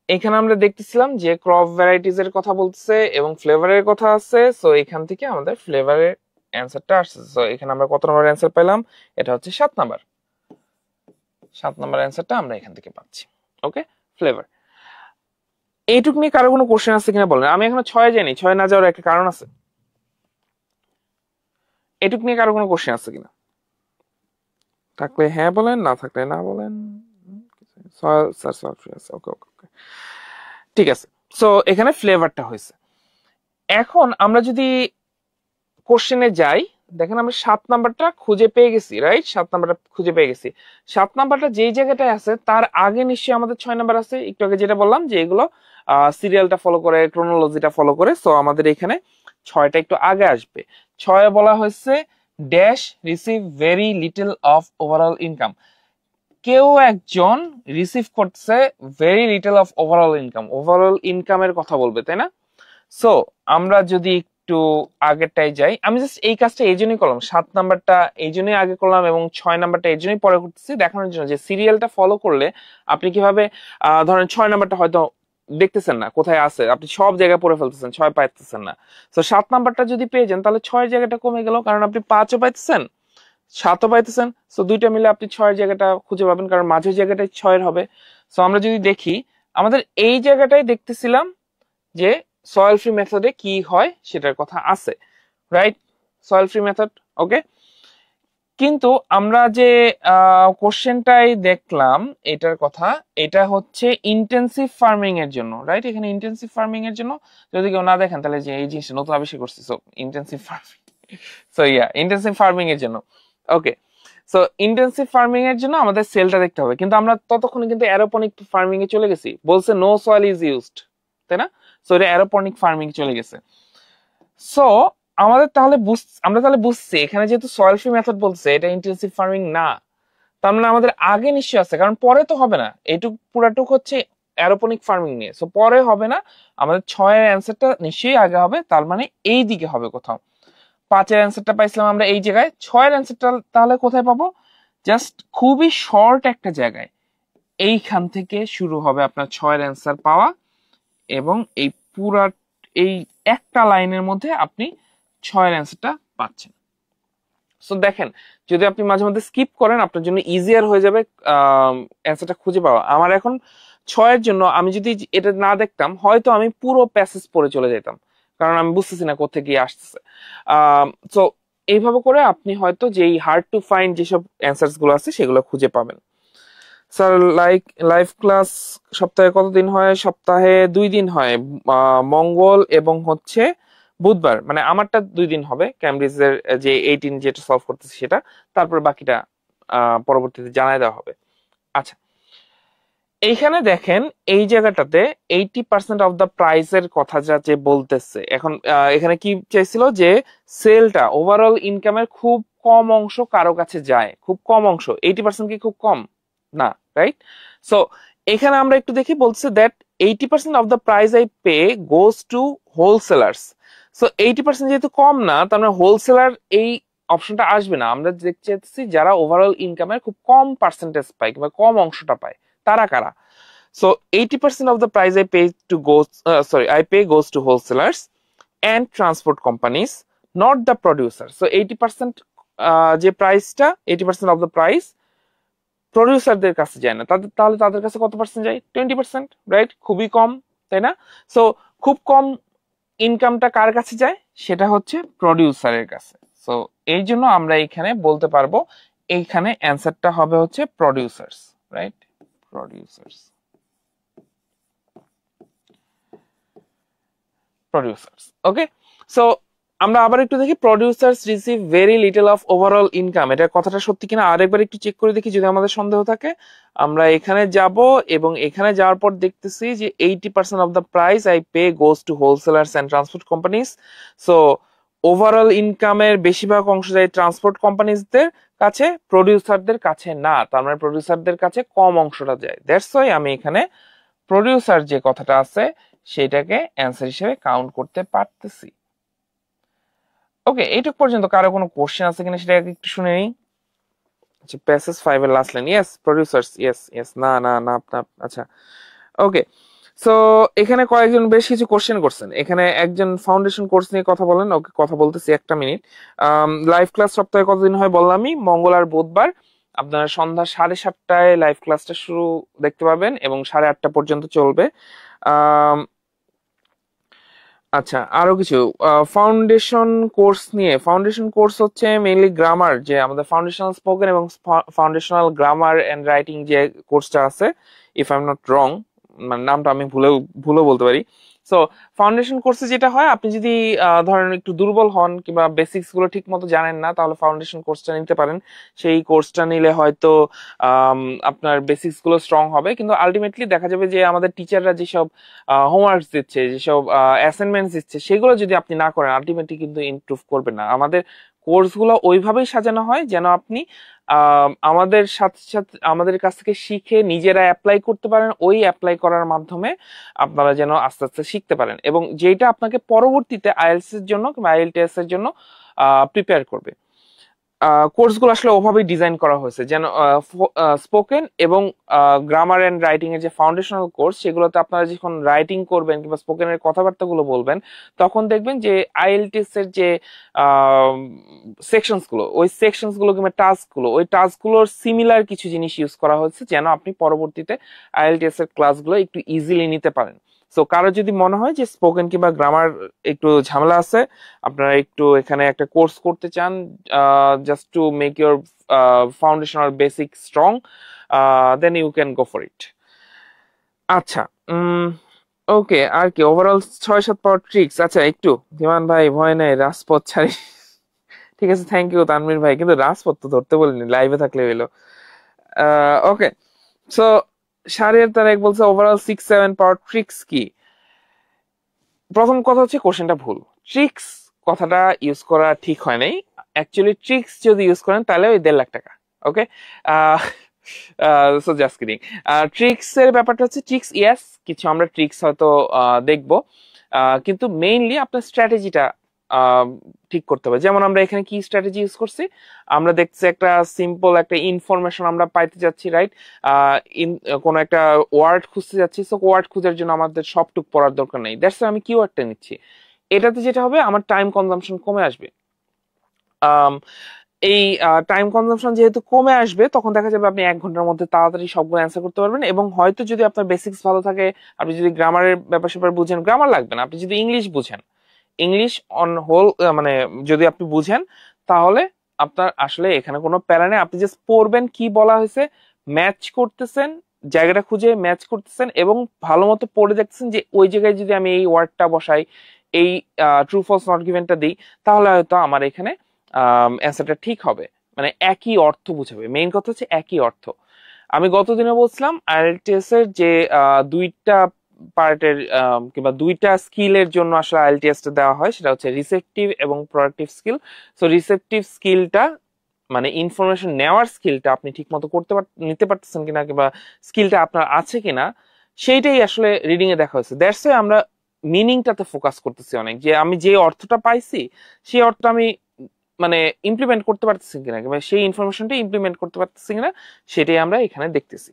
এখানে আমরা দেখতেছিলাম যে ক্রপ ভ্যারাইটিস এর কথা বলতেছে এবং ফ্লেভারের কথা আছে। সো এখান থেকে আমাদের ফ্লেভারের অ্যান্সারটা আসছে। সো এখানে আমরা কত নম্বর অ্যান্সার পেলাম? এটা হচ্ছে 7 নাম্বার। 7 নাম্বার অ্যান্সারটা আমরা এখান থেকে পাচ্ছি। ওকে, ফ্লেভার। এইটুক নিয়ে কারো কোনো কোশ্চেন আছে কিনা বলেন। আমি এখনো 6 যাইনি, 6 না যাওয়ার একটা কারণ আছে। এটুক নিয়ে কারো কোনো কোশ্চেন আছে কিনা? থাকলে হ্যাঁ বলেন, না থাকলে না বলেন। ওকে ওকে ওকে, ঠিক আছে। সো এখানে ফ্লেভারটা হয়েছে। এখন আমরা যদি কোশ্চেনে যাই, দেখেন আমরা 7 নাম্বারটা খুঁজে পেয়ে গেছি, রাইট? 7 নাম্বারটা খুঁজে পেয়ে গেছি। 7 নাম্বারটা যেই জায়গাটায় আছে তার আগে নিশ্চয়ই আমাদের 6 নাম্বার আছে। একটু আগে যেটা বললাম যে এগুলো সিরিয়ালটা ফলো করে, ক্রোনোলজিটা ফলো করে। সো আমাদের এখানে 6টা একটু আগে আসবে। 6 বলা হয়েছে dash receive very little of overall income. কেউ একজন রিসিভ করছে very little of overall income. Overall ইনকামের কথা বলবে, তাই না? সো আমরা যদি একটু আগেরটাই যাই, আমি জাস্ট এই কাজটা এই জন্যই করলাম, 7 নাম্বারটা এই জন্যই আগে করলাম এবং 6 নাম্বারটা এই জন্যই পরে করতেছি, দেখানোর জন্য যে সিরিয়ালটা ফলো করলে আপনি কিভাবে, ধরেন 6 নাম্বারটা হয়তো দেখতেছেন না কোথায় আছে, আপনি সব জায়গায় পড়ে ফেলতেছেন, 6 পাইতেছেন না। তো 7 নাম্বারটা যদি পেয়ে যান তাহলে 6 জায়গাটা কমে গেল, কারণ আপনি 5ও পাইতেছেন, 7ও পাইতেছেন। সো দুইটা মিলে আপনি 6 জায়গাটা খুঁজে পাবেন, কারণ মাঝের জায়গাটাই 6 হবে। সো আমরা যদি দেখি, আমাদের এই জায়গাটাই দেখতেছিলাম যে সয়েল ফ্রি মেথডে কি হয় সেটার কথা আছে, রাইট? সয়েল ফ্রি মেথড, ওকে। কিন্তু আমরা যে কোশ্চেনটাই দেখলাম এটার কথা, এটা হচ্ছে ইন্টেন্সিভ ফার্মিং এর জন্য, রাইট? এখানে ইন্টেন্সিভ ফার্মিং এর জন্য যদি কেউ না দেখেন তাহলে যে এই জিনিসটা নতুন আবিষ্কার করছি। So intensive farming, so yeah, intensive farming এর জন্য, ওকে। সো ইন্টেন্সিভ ফার্মিং এর জন্য আমাদের সেলটা দেখতে হবে, কিন্তু আমরা ততক্ষণে কিন্তু অ্যারোপনিক ফার্মিং এ চলে গেছি। বলছে নো সয়েল ইজ ইউজড, তাই না? সো এটা অ্যারোপনিক ফার্মিং চলে গেছে। সো আমাদের তাহলে আমরা তাহলে বুঝছি এখানে যেহেতু সয়েল ফ্রি মেথড বলছে এটা ইন্টেন্সিভ ফার্মিং না, তার মানে আমাদের আগে নিশ্চয়ই আছে, কারণ পরে তো হবে না। এইটুক পুরাটুক হচ্ছে অ্যারোপনিক ফার্মিং নিয়ে, সো পরে হবে না। আমাদের 6-এর অ্যান্সারটা নিশ্চয়ই আগে হবে, তার মানে এই দিকে হবে কোথাও। 5-এর অ্যান্সারটা পাইছিলাম আমরা এই জায়গায়, 6-এর অ্যান্সারটা তাহলে কোথায় পাবো? জাস্ট খুবই শর্ট একটা জায়গায়, এইখান থেকে শুরু হবে আপনার 6-এর অ্যান্সার পাওয়া, এবং এই পুরা এই একটা লাইনের মধ্যে আপনি 6-এর অ্যান্সারটা পাচ্ছেন। সো দেখেন, যদি আপনি মাঝে মধ্যে স্কিপ করেন আপনার জন্য ইজিয়ার হয়ে যাবে অ্যান্সারটা খুঁজে পাওয়া। আমার এখন 6-এর জন্য আমি যদি এটা না দেখতাম হয়তো আমি পুরো প্যাসেজ পড়ে চলে যেতাম, কারণ আমি বুঝতেছি না কোথা গিয়ে আসতেছে। সো এইভাবে করে আপনি হয়তো যেই হার্ড টু ফাইন্ড যেসব অ্যান্সার্স গুলো আছে সেগুলো খুঁজে পাবেন। স্যার লাইভ ক্লাস সপ্তাহে কতদিন হয়? সপ্তাহে 2 দিন হয়, মঙ্গল এবং হচ্ছে বুধবার। মানে আমারটা 2 দিন হবে, ক্যামব্রিজের যে 18 যেটা সলভ করতেছি সেটা, তারপর বাকিটা পরবর্তীতে জানাই দেওয়া হবে। আচ্ছা, এইখানে দেখেন এই জায়গাটাতে 80% অফ দ্য প্রাইসের কথা যা যে বলতেছে, এখন এখানে কি চাইছিল যে সেলটা ওভারঅল ইনকামের খুব কম অংশ কারো কাছে যায়, খুব কম অংশ। 80% কি খুব কম না, রাইট? সো এখানে আমরা একটু দেখি, বলছে that 80% of the price I pay goes to wholesalers. So 80% যেহেতু কম না, তার মানে হোলসেলার এই অপশনটা আসবে না। আমরা দেখতে চাইছি যারা ওভারঅল ইনকামের খুব কম পার্সেন্টেজ পায় কিংবা কম অংশটা পায়, তারা কারা? So 80% of the price I pay goes to wholesalers and transport companies, not the producer. So 80% যে প্রাইসটা, 80% of the price প্রডিউসারদের কাছে যায় না, তাহলে তাদের কাছে কত পার্সেন্ট যায়? 20%, রাইট? খুবই কম, তাই না? সো খুব কম ইনকামটা কার কাছে যায়? সেটা হচ্ছে প্রডিউসারের কাছে। সো এই জন্য আমরা এখানে বলতে পারবো এইখানে অ্যান্সারটা হবে হচ্ছে producers, right? Producers, producers. Okay, so আমরা আবার একটু দেখি producers receive very little of overall income, এটা কথাটা সত্যি কিনা আরেকবার একটু চেক করে দেখি যদি আমাদের সন্দেহ থাকে। আমরা এখানে যাব এবং এখানে যাওয়ার পর দেখতেছি যে 80% of the price I pay goes to wholesalers and transport companies. So overall ইনকামের বেশিরভাগ অংশ যায় ট্রান্সপোর্ট কোম্পানিজদের কাছে, প্রডিউসারদের কাছে না। তার মানে প্রডিউসারদের কাছে কম অংশটা যায়। দ্যাটস ওয়াই আমি এখানে প্রডিউসার যে কথাটা আছে সেটাকে অ্যান্সার হিসেবে কাউন্ট করতে পারতেছি। ওকে, এইটুক পর্যন্ত কারো কোনো কোশ্চেন আছে কিনা সেটা একটু শুনে নিই। আচ্ছা, প্যাসেজ 5 এর last line, yes producers, yes না না না না। আচ্ছা, ওকে। সো এখানে কয়েকজন বেশ কিছু কোশ্চেন করছেন। এখানে একজন ফাউন্ডেশন কোর্স নিয়ে কথা বলেন, ওকে কথা বলতেছি একটা মিনিট। লাইভ ক্লাস সপ্তাহে কতদিন হয় বললামই, মঙ্গল আর বুধবার। আপনারা সন্ধ্যা 7:30টায় লাইভ ক্লাসটা শুরু দেখতে পাবেন এবং 8:30 পর্যন্ত চলবে। আচ্ছা, আরো কিছু ফাউন্ডেশন কোর্স নিয়ে, ফাউন্ডেশন কোর্স হচ্ছে মেইনলি গ্রামার, যে আমাদের ফাউন্ডেশনাল স্পোকেন এবং ফাউন্ডেশনাল গ্রামার এন্ড রাইটিং যে কোর্সটা আছে, if I am not wrong, মানে নামটা আমি ভুলেও বলতে পারি। সো ফাউন্ডেশন কোর্সে যেটা হয়, আপনি যদি ধরেন একটু দুর্বল হন কিংবা বেসিক্স গুলো ঠিক মতো জানেন না, তাহলে ফাউন্ডেশন কোর্সটা নিতে পারেন। সেই কোর্সটা নিলে হয়তো আপনার বেসিক্স গুলো স্ট্রং হবে, কিন্তু আলটিমেটলি দেখা যাবে যে আমাদের টিচাররা যেসব হোমওয়ার্কস দিচ্ছে, যেসব অ্যাসাইনমেন্টস দিচ্ছে, সেগুলো যদি আপনি না করেন আলটিমেটলি কিন্তু ইমপ্রুভ করবেন না। আমাদের কোর্সগুলো ওইভাবেই সাজানো হয় যেন আপনি আমাদের সাথে সাথে আমাদের কাছ থেকে শিখে নিজেরা অ্যাপ্লাই করতে পারেন, ওই অ্যাপ্লাই করার মাধ্যমে আপনারা যেন আস্তে আস্তে শিখতে পারেন এবং যেটা আপনাকে পরবর্তীতে আইএলটিএস এর জন্য কিংবা আইএলটিএস এর জন্য প্রিপেয়ার করবে। কোর্সগুলো আসলে ওভাবেই ডিজাইন করা হয়েছে যেন স্পোকেন এবং গ্রামার এন্ড রাইটিং এর যে ফাউন্ডেশনাল কোর্স, সেগুলোতে আপনারা যখন রাইটিং করবেন কিংবা স্পোকেনের কথাবার্তাগুলো বলবেন, তখন দেখবেন যে আইএলটিএস এর যে সেকশনস গুলো, ওই সেকশনস গুলো কিংবা টাস্ক গুলো, ওই টাস্ক গুলোর সিমিলার কিছু জিনিস ইউজ করা হয়েছে যেন আপনি পরবর্তীতে আইএলটিএস এর ক্লাসগুলো একটু ইজিলি নিতে পারেন। সো কারো যদি মনে হয় যে স্পোকেন কিংবা গ্রামার একটু ঝামেলা আছে, আপনারা একটু এখানে একটা কোর্স করতে চান just to make your foundation or basic strong, then you can go for it. আচ্ছা, ওকে, আর কি ওভারঅল 6-7 পাওয়ার ট্রিক্স। আচ্ছা, একটু ধীমান ভাই ভয় নাই, রাজপথ ছাড়ি। ঠিক আছে, থ্যাংক ইউ তানভীর ভাই, কিন্তু রাজপথ তো ধরতে বলিনি, লাইভে থাকলে হইলো। ওকে, সো শাহরিয়ার তারেক বলছে ওভারঅল 6-7 পাওয়ার ট্রিক্স কি? প্রথম কথা হচ্ছে কোশ্চেনটা ভুল, ট্রিক্স কথাটা ইউজ করা ঠিক হয় নাই। অ্যাকচুয়ালি ট্রিক্স যদি ইউজ করেন তাহলে ওই 1.5 লাখ টাকা। ওকে, সো জাস্ট কিডিং। ট্রিক্স এর ব্যাপারটা হচ্ছে, ট্রিক্স ইয়েস, কিছু আমরা ট্রিক্স হয়তো দেখবো, কিন্তু মেইনলি আপনার স্ট্র্যাটেজিটা ঠিক করতে হবে। যেমন আমরা এখানে কি স্ট্র্যাটেজি ইউজ করছি, আমরা দেখছি একটা সিম্পল একটা ইনফরমেশন আমরা পাইতে যাচ্ছি, রাইট? কোন একটা ওয়ার্ড খুঁজতে যাচ্ছি, সো ওয়ার্ড খোঁজার জন্য আমাদের সবটুক পড়ার দরকার নেই, দ্যাটস আমি কিওয়ার্ডটা নিচ্ছি। এটাতে যেটা হবে, আমার টাইম কনজাম্পশন কমে আসবে। এই টাইম কনজাম্পশন যেহেতু কমে আসবে, তখন দেখা যাবে আপনি 1 ঘন্টার মধ্যে তাড়াতাড়ি সবগুলো অ্যান্সার করতে পারবেন। এবং হয়তো যদি আপনার বেসিক্স ভালো থাকে, আপনি যদি গ্রামারের ব্যাপার স্যাপার বুঝেন, গ্রামার লাগবে না, আপনি যদি ইংলিশ বুঝেন, ইংলিশ অন হোল মানে যদি আপনি বুঝেন, তাহলে আপনার আসলে এখানে কোনো প্যারা নেই। আপনি জাস্ট পড়বেন কি বলা হয়েছে, ম্যাচ করতেছেন, জায়গাটা খুঁজে ম্যাচ করতেছেন এবং ভালো মতো পড়ে দেখতেছেন যে ওই জায়গায় যদি আমি এই ওয়ার্ডটা বসাই, এই ট্রু ফলস নট গিভেনটা দিই, তাহলে হয়তো আমার এখানে অ্যান্সারটা ঠিক হবে, মানে একই অর্থ বুঝাবে। মেইন কথা হচ্ছে একই অর্থ। আমি গতদিনে বলছিলাম আইএলটিএস এর যে দুইটা পার্টের কিংবা দুইটা স্কিলের জন্য আসলে আইএলটিএস টা দেওয়া হয়, সেটা হচ্ছে রিসেপটিভ এবং প্রোডাক্টিভ স্কিল। সো রিসেপটিভ স্কিলটা মানে ইনফরমেশন নেওয়ার স্কিলটা আপনি ঠিক মতো নিতে পারতেছেন কিনা কিংবা স্কিলটা আপনার আছে কিনা, সেইটাই আসলে রিডিং এ দেখা হয়েছে। দ্যাটস ওয়াই আমরা মিনিংটাতে ফোকাস করতেছি অনেক, যে আমি যে অর্থটা পাইছি সেই অর্থটা আমি মানে ইমপ্লিমেন্ট করতে পারতেছি কিনা কিংবা সেই ইনফরমেশনটা ইমপ্লিমেন্ট করতে পারতেছি কিনা, সেটাই আমরা এখানে দেখতেছি।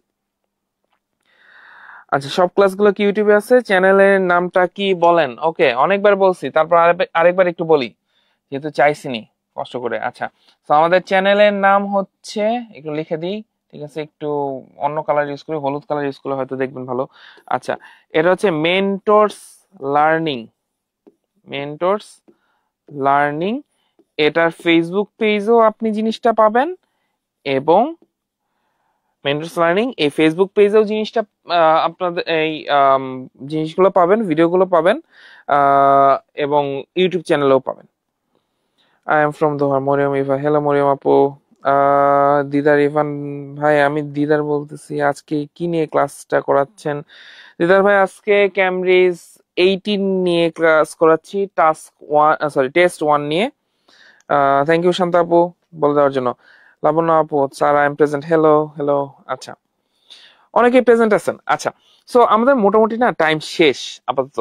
আচ্ছা, সব ক্লাসগুলো কি ইউটিউবে আছে? চ্যানেলের নামটা কি বলেন? ওকে, অনেকবার বলছি, তারপর আরেকবার একটু বলি যেহেতু চাইছিনি কষ্ট করে। আচ্ছা, তো আমাদের চ্যানেলের নাম হচ্ছে, একটু লিখে দিই, ঠিক আছে, একটু অন্য কালার ইউজ করি, হলুদ কালার ইউজ করলে হয়তো দেখবেন ভালো। আচ্ছা, এটা হচ্ছে মেন্টরস লার্নিং, মেন্টরস লার্নিং। এটার ফেসবুক পেজও আপনি জিনিসটা পাবেন এবং মেন্টরস লার্নিং এই ফেসবুক পেজেও জিনিসটা আপনাদের এই জিনিসগুলো পাবেন, ভিডিওগুলো পাবেন এবং ইউটিউব চ্যানেলেও পাবেন। I am from Doha, Mariyam Eva. Hello Mariyam আপু। দিদার ইভান ভাই, আমি দিদার বলতেছি। আজকে কি নিয়ে ক্লাসটা করাচ্ছেন? দিদার ভাই, আজকে ক্যামব্রিজ 18 নিয়ে ক্লাস করাচ্ছি, টাস্ক 1 সরি টেস্ট 1 নিয়ে। থ্যাংক ইউ শান্ত আপু বলে দেওয়ার জন্য। লাবণ্য আপু, sir I am present. Hello hello. আচ্ছা, অনেকেই প্রেজেন্ট আছেন। আচ্ছা, সো আমাদের মোটামুটি না টাইম শেষ আপাতত।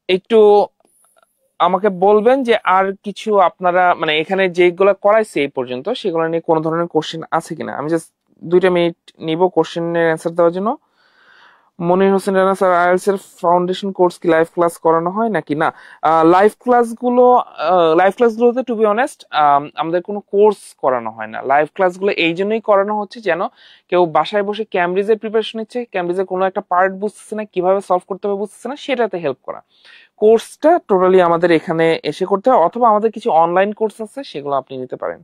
একটু আমাকে বলবেন যে আর কিছু আপনারা মানে এখানে যেগুলো করাইছে এই পর্যন্ত সেগুলো নিয়ে কোনো ধরনের কোশ্চেন আছে কিনা। আমি জাস্ট 2টা মিনিট নিব কোশ্চেনের অ্যান্সার দেওয়ার জন্য। মনির হোসেন রানা, স্যার আইএলটিএস এর ফাউন্ডেশন কোর্স কি লাইভ ক্লাস করানো হয় নাকি না? লাইভ ক্লাসগুলোতে টু বি অনেস্ট আমাদের কোনো কোর্স করানো হয় না। লাইভ ক্লাসগুলো এই জন্যই করানো হচ্ছে যেন কেউ বাসায় বসে ক্যামব্রিজের প্রিপারেশন নিচ্ছে, ক্যামব্রিজের কোনো একটা পার্ট বুঝতেছে না, কিভাবে সলভ করতে হবে বুঝতেছে না, সেটাতে হেল্প করা। কোর্সটা টোটালি আমাদের এখানে এসে করতে হয়, অথবা আমাদের কিছু অনলাইন কোর্স আছে, সেগুলো আপনি নিতে পারেন।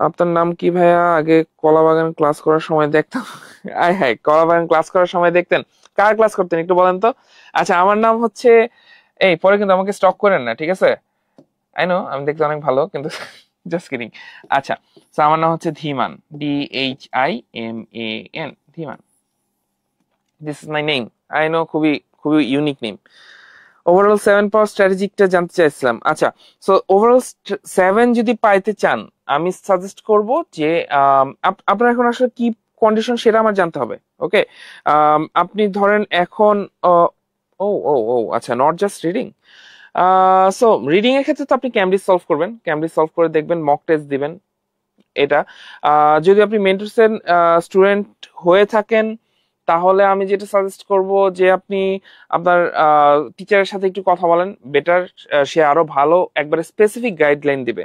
আপনার নাম কি ভাইয়া? আগে কলাবাগান ক্লাস করার সময় দেখতাম। আয় হায়, কলাবাগান ক্লাস করার সময় দেখতেন? কার ক্লাস করতেন একটু বলেন তো। আচ্ছা, আমার নাম হচ্ছে, এই পরে কিন্তু আমাকে স্টক করেন না, ঠিক আছে? আই নো আমি দেখতে অনেক ভালো, কিন্তু জাস্ট কিডিং। আচ্ছা, তো আমার নাম হচ্ছে ধীমান, DHIMAN, Dhiman. This is my name. I know, খুবই খুবই ইউনিক নেম। ওভারঅল 7 পাওয়ার স্ট্র্যাটেজিকটা জানতে চাইছিলাম। আচ্ছা, সো ওভারঅল 7 যদি পাইতে চান, আমি সাজেস্ট করব যে আপনার এখন আসলে কি কন্ডিশন সেটা আমার জানতে হবে। ওকে, আপনি ধরেন এখন ও ও ও আচ্ছা, not just reading. So reading এর ক্ষেত্রে তো আপনি ক্যামব্রিজ সলভ করবেন, ক্যামব্রিজ সলভ করে দেখবেন, মক টেস্ট দিবেন। এটা যদি আপনি মেন্টরসের স্টুডেন্ট হয়ে থাকেন, তাহলে আমি যেটা সাজেস্ট করব যে আপনি আপনার টিচারের সাথে একটু কথা বলেন, বেটার। সে আরো ভালো একবারে স্পেসিফিক গাইডলাইন দিবে।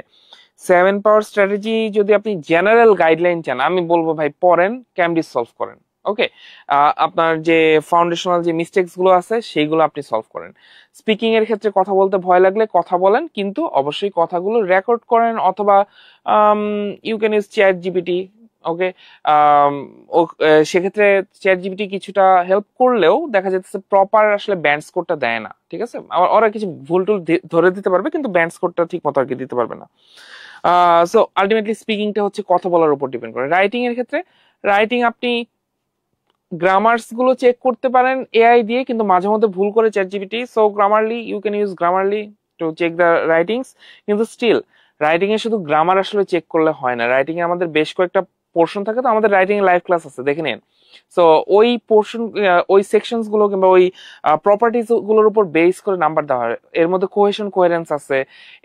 7 পাওয়ার স্ট্র্যাটেজি যদি আপনি জেনারেল গাইডলাইন চান, আমি বলবো ভাই পড়েন, ক্যামব্রিজ সলভ করেন। ওকে, আপনার যে ফাউন্ডেশনাল যে মিস্টেকস গুলো আছে সেইগুলো আপনি সলভ করেন। স্পিকিং এর ক্ষেত্রে কথা বলতে ভয় লাগলে কথা বলেন, কিন্তু অবশ্যই কথাগুলো রেকর্ড করেন, অথবা you can use ChatGPT. Okay, সেক্ষেত্রে চ্যাট জিপিটি কিছুটা হেল্প করলেও দেখা যাচ্ছে প্রপার আসলে ব্যান্ড স্কোরটা দেয় না, ঠিক আছে? ওরা কিছু ভুল টুল ধরে দিতে পারবে, কিন্তু ব্যান্ড স্কোরটা ঠিক মতো আর কি দিতে পারবে না। সো আলটিমেটলি স্পিকিংটা হচ্ছে কথা বলার উপর ডিপেন্ড করে। রাইটিং এর ক্ষেত্রে, রাইটিং আপনি গ্রামার্স গুলো চেক করতে পারেন এআই দিয়ে, কিন্তু মাঝে মধ্যে ভুল করে ChatGPT. So Grammarly, you can use Grammarly to check the writings. কিন্তু স্টিল রাইটিং এ শুধু গ্রামার আসলে চেক করলে হয় না, রাইটিং এ আমাদের বেশ কয়েকটা পোর্শন থাকে। তো আমাদের রাইটিং এ লাইভ ক্লাস আছে, দেখে নিন। সো ওই পোর্শন, ওই সেকশনস গুলো কিংবা ওই প্রপার্টিজ গুলোর উপর বেস করে নাম্বার দেওয়া হয়। এর মধ্যে কোহেশন কোহেরেন্স আছে,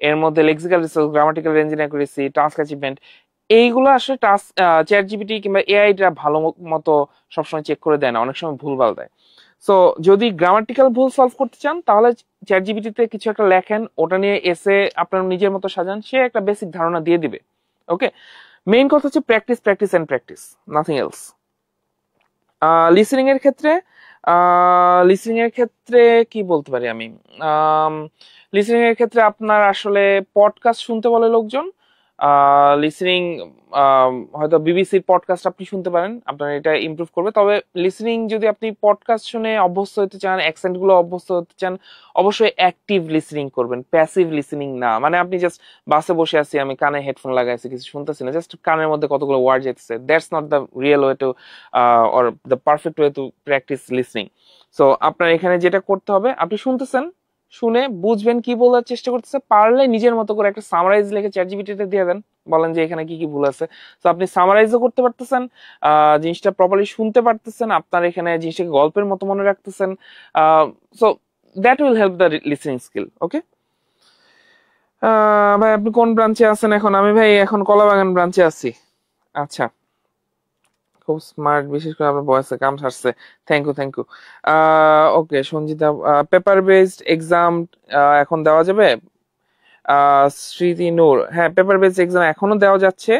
এর মধ্যে lexical resource, grammatical range in accuracy, task achievement, এইগুলো আসলে চ্যাট জিপিটি কিংবা এআই টা ভালো মতো সবসময় চেক করে দেয় না, অনেক সময় ভুলভাল দেয়। সো যদি গ্রামাটিক্যাল ভুল সলভ করতে চান, তাহলে চ্যাট জিপিটিতে কিছু একটা লেখেন, ওটা নিয়ে এসে আপনার নিজের মতো সাজান, সে একটা বেসিক ধারণা দিয়ে দিবে। ওকে, মেইন কথা হচ্ছে practice, practice and practice, nothing else. Listening এর ক্ষেত্রে, লিসেনিং এর ক্ষেত্রে কি বলতে পারি আমি? লিসেনিং এর ক্ষেত্রে আপনার আসলে পডকাস্ট শুনতে বলে লোকজন, লিসেনিং হয়তো বিবিসির পডকাস্ট আপনি শুনতে পারেন, আপনার এটা ইমপ্রুভ করবে। তবে লিসেনিং যদি আপনি পডকাস্ট শুনে অভ্যস্ত হতে চান, অ্যাকসেন্ট গুলো অভ্যস্ত হতে চান, অবশ্যই অ্যাক্টিভ লিসেনিং করবেন, প্যাসিভ লিসেনিং না। মানে আপনি জাস্ট বাসে বসে আছি, আমি কানে হেডফোন লাগাইছি, কিছু শুনতেছি না, জাস্ট কানের মধ্যে কতগুলো ওয়ার্ড যেতেছে, that's not the real way to or the perfect way to practice listening. So আপনার এখানে যেটা করতে হবে, আপনি শুনতেছেন, শুনে বুঝবেন কি বলার চেষ্টা করতেছে, পারলে নিজের মতো করে একটা সামারাইজ লিখে চ্যাটজিপিটিতে দিয়ে দেন, বলেন যে এখানে কি কি ভুল আছে। তো আপনি সামারাইজও করতে পারতেছেন, জিনিসটা প্রপারলি শুনতে পারতেছেন, আপনার এখানে জিনিসটাকে গল্পের মতো মনে রাখতেছেন। So that will help the listening skill. Okay ভাই, আপনি কোন ব্রাঞ্চে আছেন এখন? আমি ভাই এখন কলাবাগান ব্রাঞ্চে আছি। আচ্ছা, খুব স্মার্ট, বিশেষ করে আপনার বয়সে কাম সারছে। Thank you, thank you. Okay Sanjita, paper based exam এখন দেওয়া যাবে? স্মৃতি নূর, হ্যাঁ পেপার বেসড এক্সাম এখনো দেওয়া যাচ্ছে,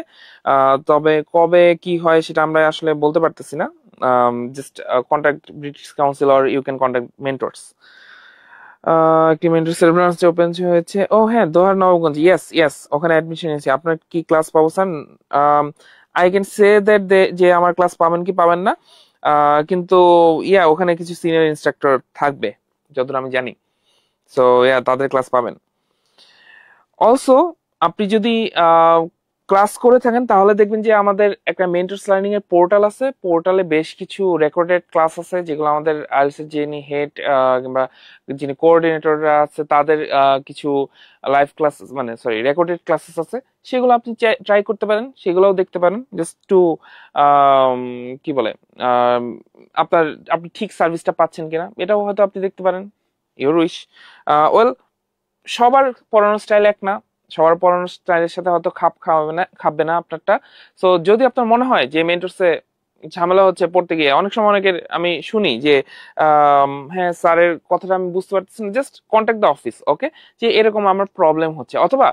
তবে কবে কি হয় সেটা আমরা আসলে বলতে পারতেছি না। Just contact British Council or you can contact mentors. একটি মেন্টরসের ব্রাঞ্চ ওপেন হয়েছে, ও হ্যাঁ দোহার নবগঞ্জ, ইয়েস ইয়েস, ওখানে অ্যাডমিশন নিয়েছি। আপনার কি ক্লাস পাবো sir? I can say that যে আমার ক্লাস পাবেন কি পাবেন না, কিন্তু ইয়া ওখানে কিছু সিনিয়র ইনস্ট্রাক্টর থাকবে যতদূর আমি জানি। সো ইয়া তাদের ক্লাস পাবেন। অলসো আপনি যদি ক্লাস করে থাকেন তাহলে দেখবেন যে আমাদের একটা মেন্টরস লার্নিং এর পোর্টাল আছে, পোর্টালে বেশ কিছু রেকর্ডেড ক্লাস আছে যেগুলো আমাদের আইএলটিএস এর যিনি হেড কিংবা যিনি কোঅর্ডিনেটররা আছে তাদের কিছু লাইভ ক্লাস, মানে সরি রেকর্ডেড ক্লাসেস আছে, সেগুলো আপনি ট্রাই করতে পারেন, সেগুলোও দেখতে পারেন, জাস্ট টু কি বলে আপনার আপনি ঠিক সার্ভিসটা পাচ্ছেন কিনা এটাও হয়তো আপনি দেখতে পারেন। Your wish. ওয়েল, সবার পড়ানোর স্টাইল এক না, সবার পড়ানোর স্টাইলের সাথে হয়তো খাবে না আপনারটা। সো যদি আপনার মনে হয় যে মেন্টরসে ঝামেলা হচ্ছে পড়তে গিয়ে, অনেক সময় অনেকের আমি শুনি যে হ্যাঁ স্যারের কথাটা আমি বুঝতে পারতেছি না, just contact the office. Okay, যে এরকম আমার প্রবলেম হচ্ছে, অথবা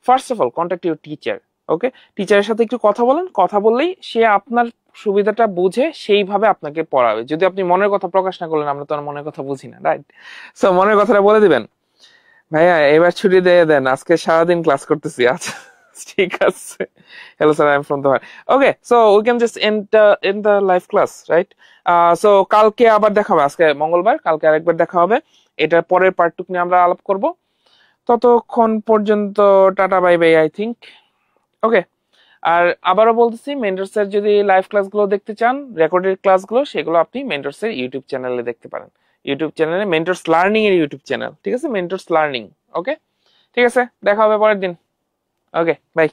first of all contact your teacher. Okay, টিচারের সাথে একটু কথা বলেন, কথা বললেই সে আপনার সুবিধাটা বুঝে সেইভাবে আপনাকে পড়াবে। যদি আপনি মনের কথা প্রকাশ না করলেন, আমরা তো আর মনের কথা বুঝি না, রাইট? সো মনের কথাটা বলে দিবেন, ভাইয়া এবার ছুটি দিয়ে দেন, আজকে সারাদিন ক্লাস করতেছি। আচ্ছা ঠিক আছে, hello sir, I am from Dohar. Okay, so we can just and the live class, right? So কালকে আবার দেখা হবে, আজকে মঙ্গলবার, কালকে আরেকবার দেখা হবে, এটার পরের পার্টটুক নিয়ে আমরা আলাপ করব। ততক্ষণ পর্যন্ত tata bye bye, I think. Okay, আর আবারও বলতেছি, মেন্টরসের যদি লাইভ ক্লাসগুলো দেখতে চান, রেকর্ডেড ক্লাসগুলো, সেগুলো আপনি মেন্টরসের ইউটিউব চ্যানেলে দেখতে পারেন, ইউটিউব চ্যানেলে মেন্টরস লার্নিং এর ইউটিউব চ্যানেল, ঠিক আছে, মেন্টরস লার্নিং। ওকে, ঠিক আছে, দেখা হবে পরের দিন। ওকে, বাই।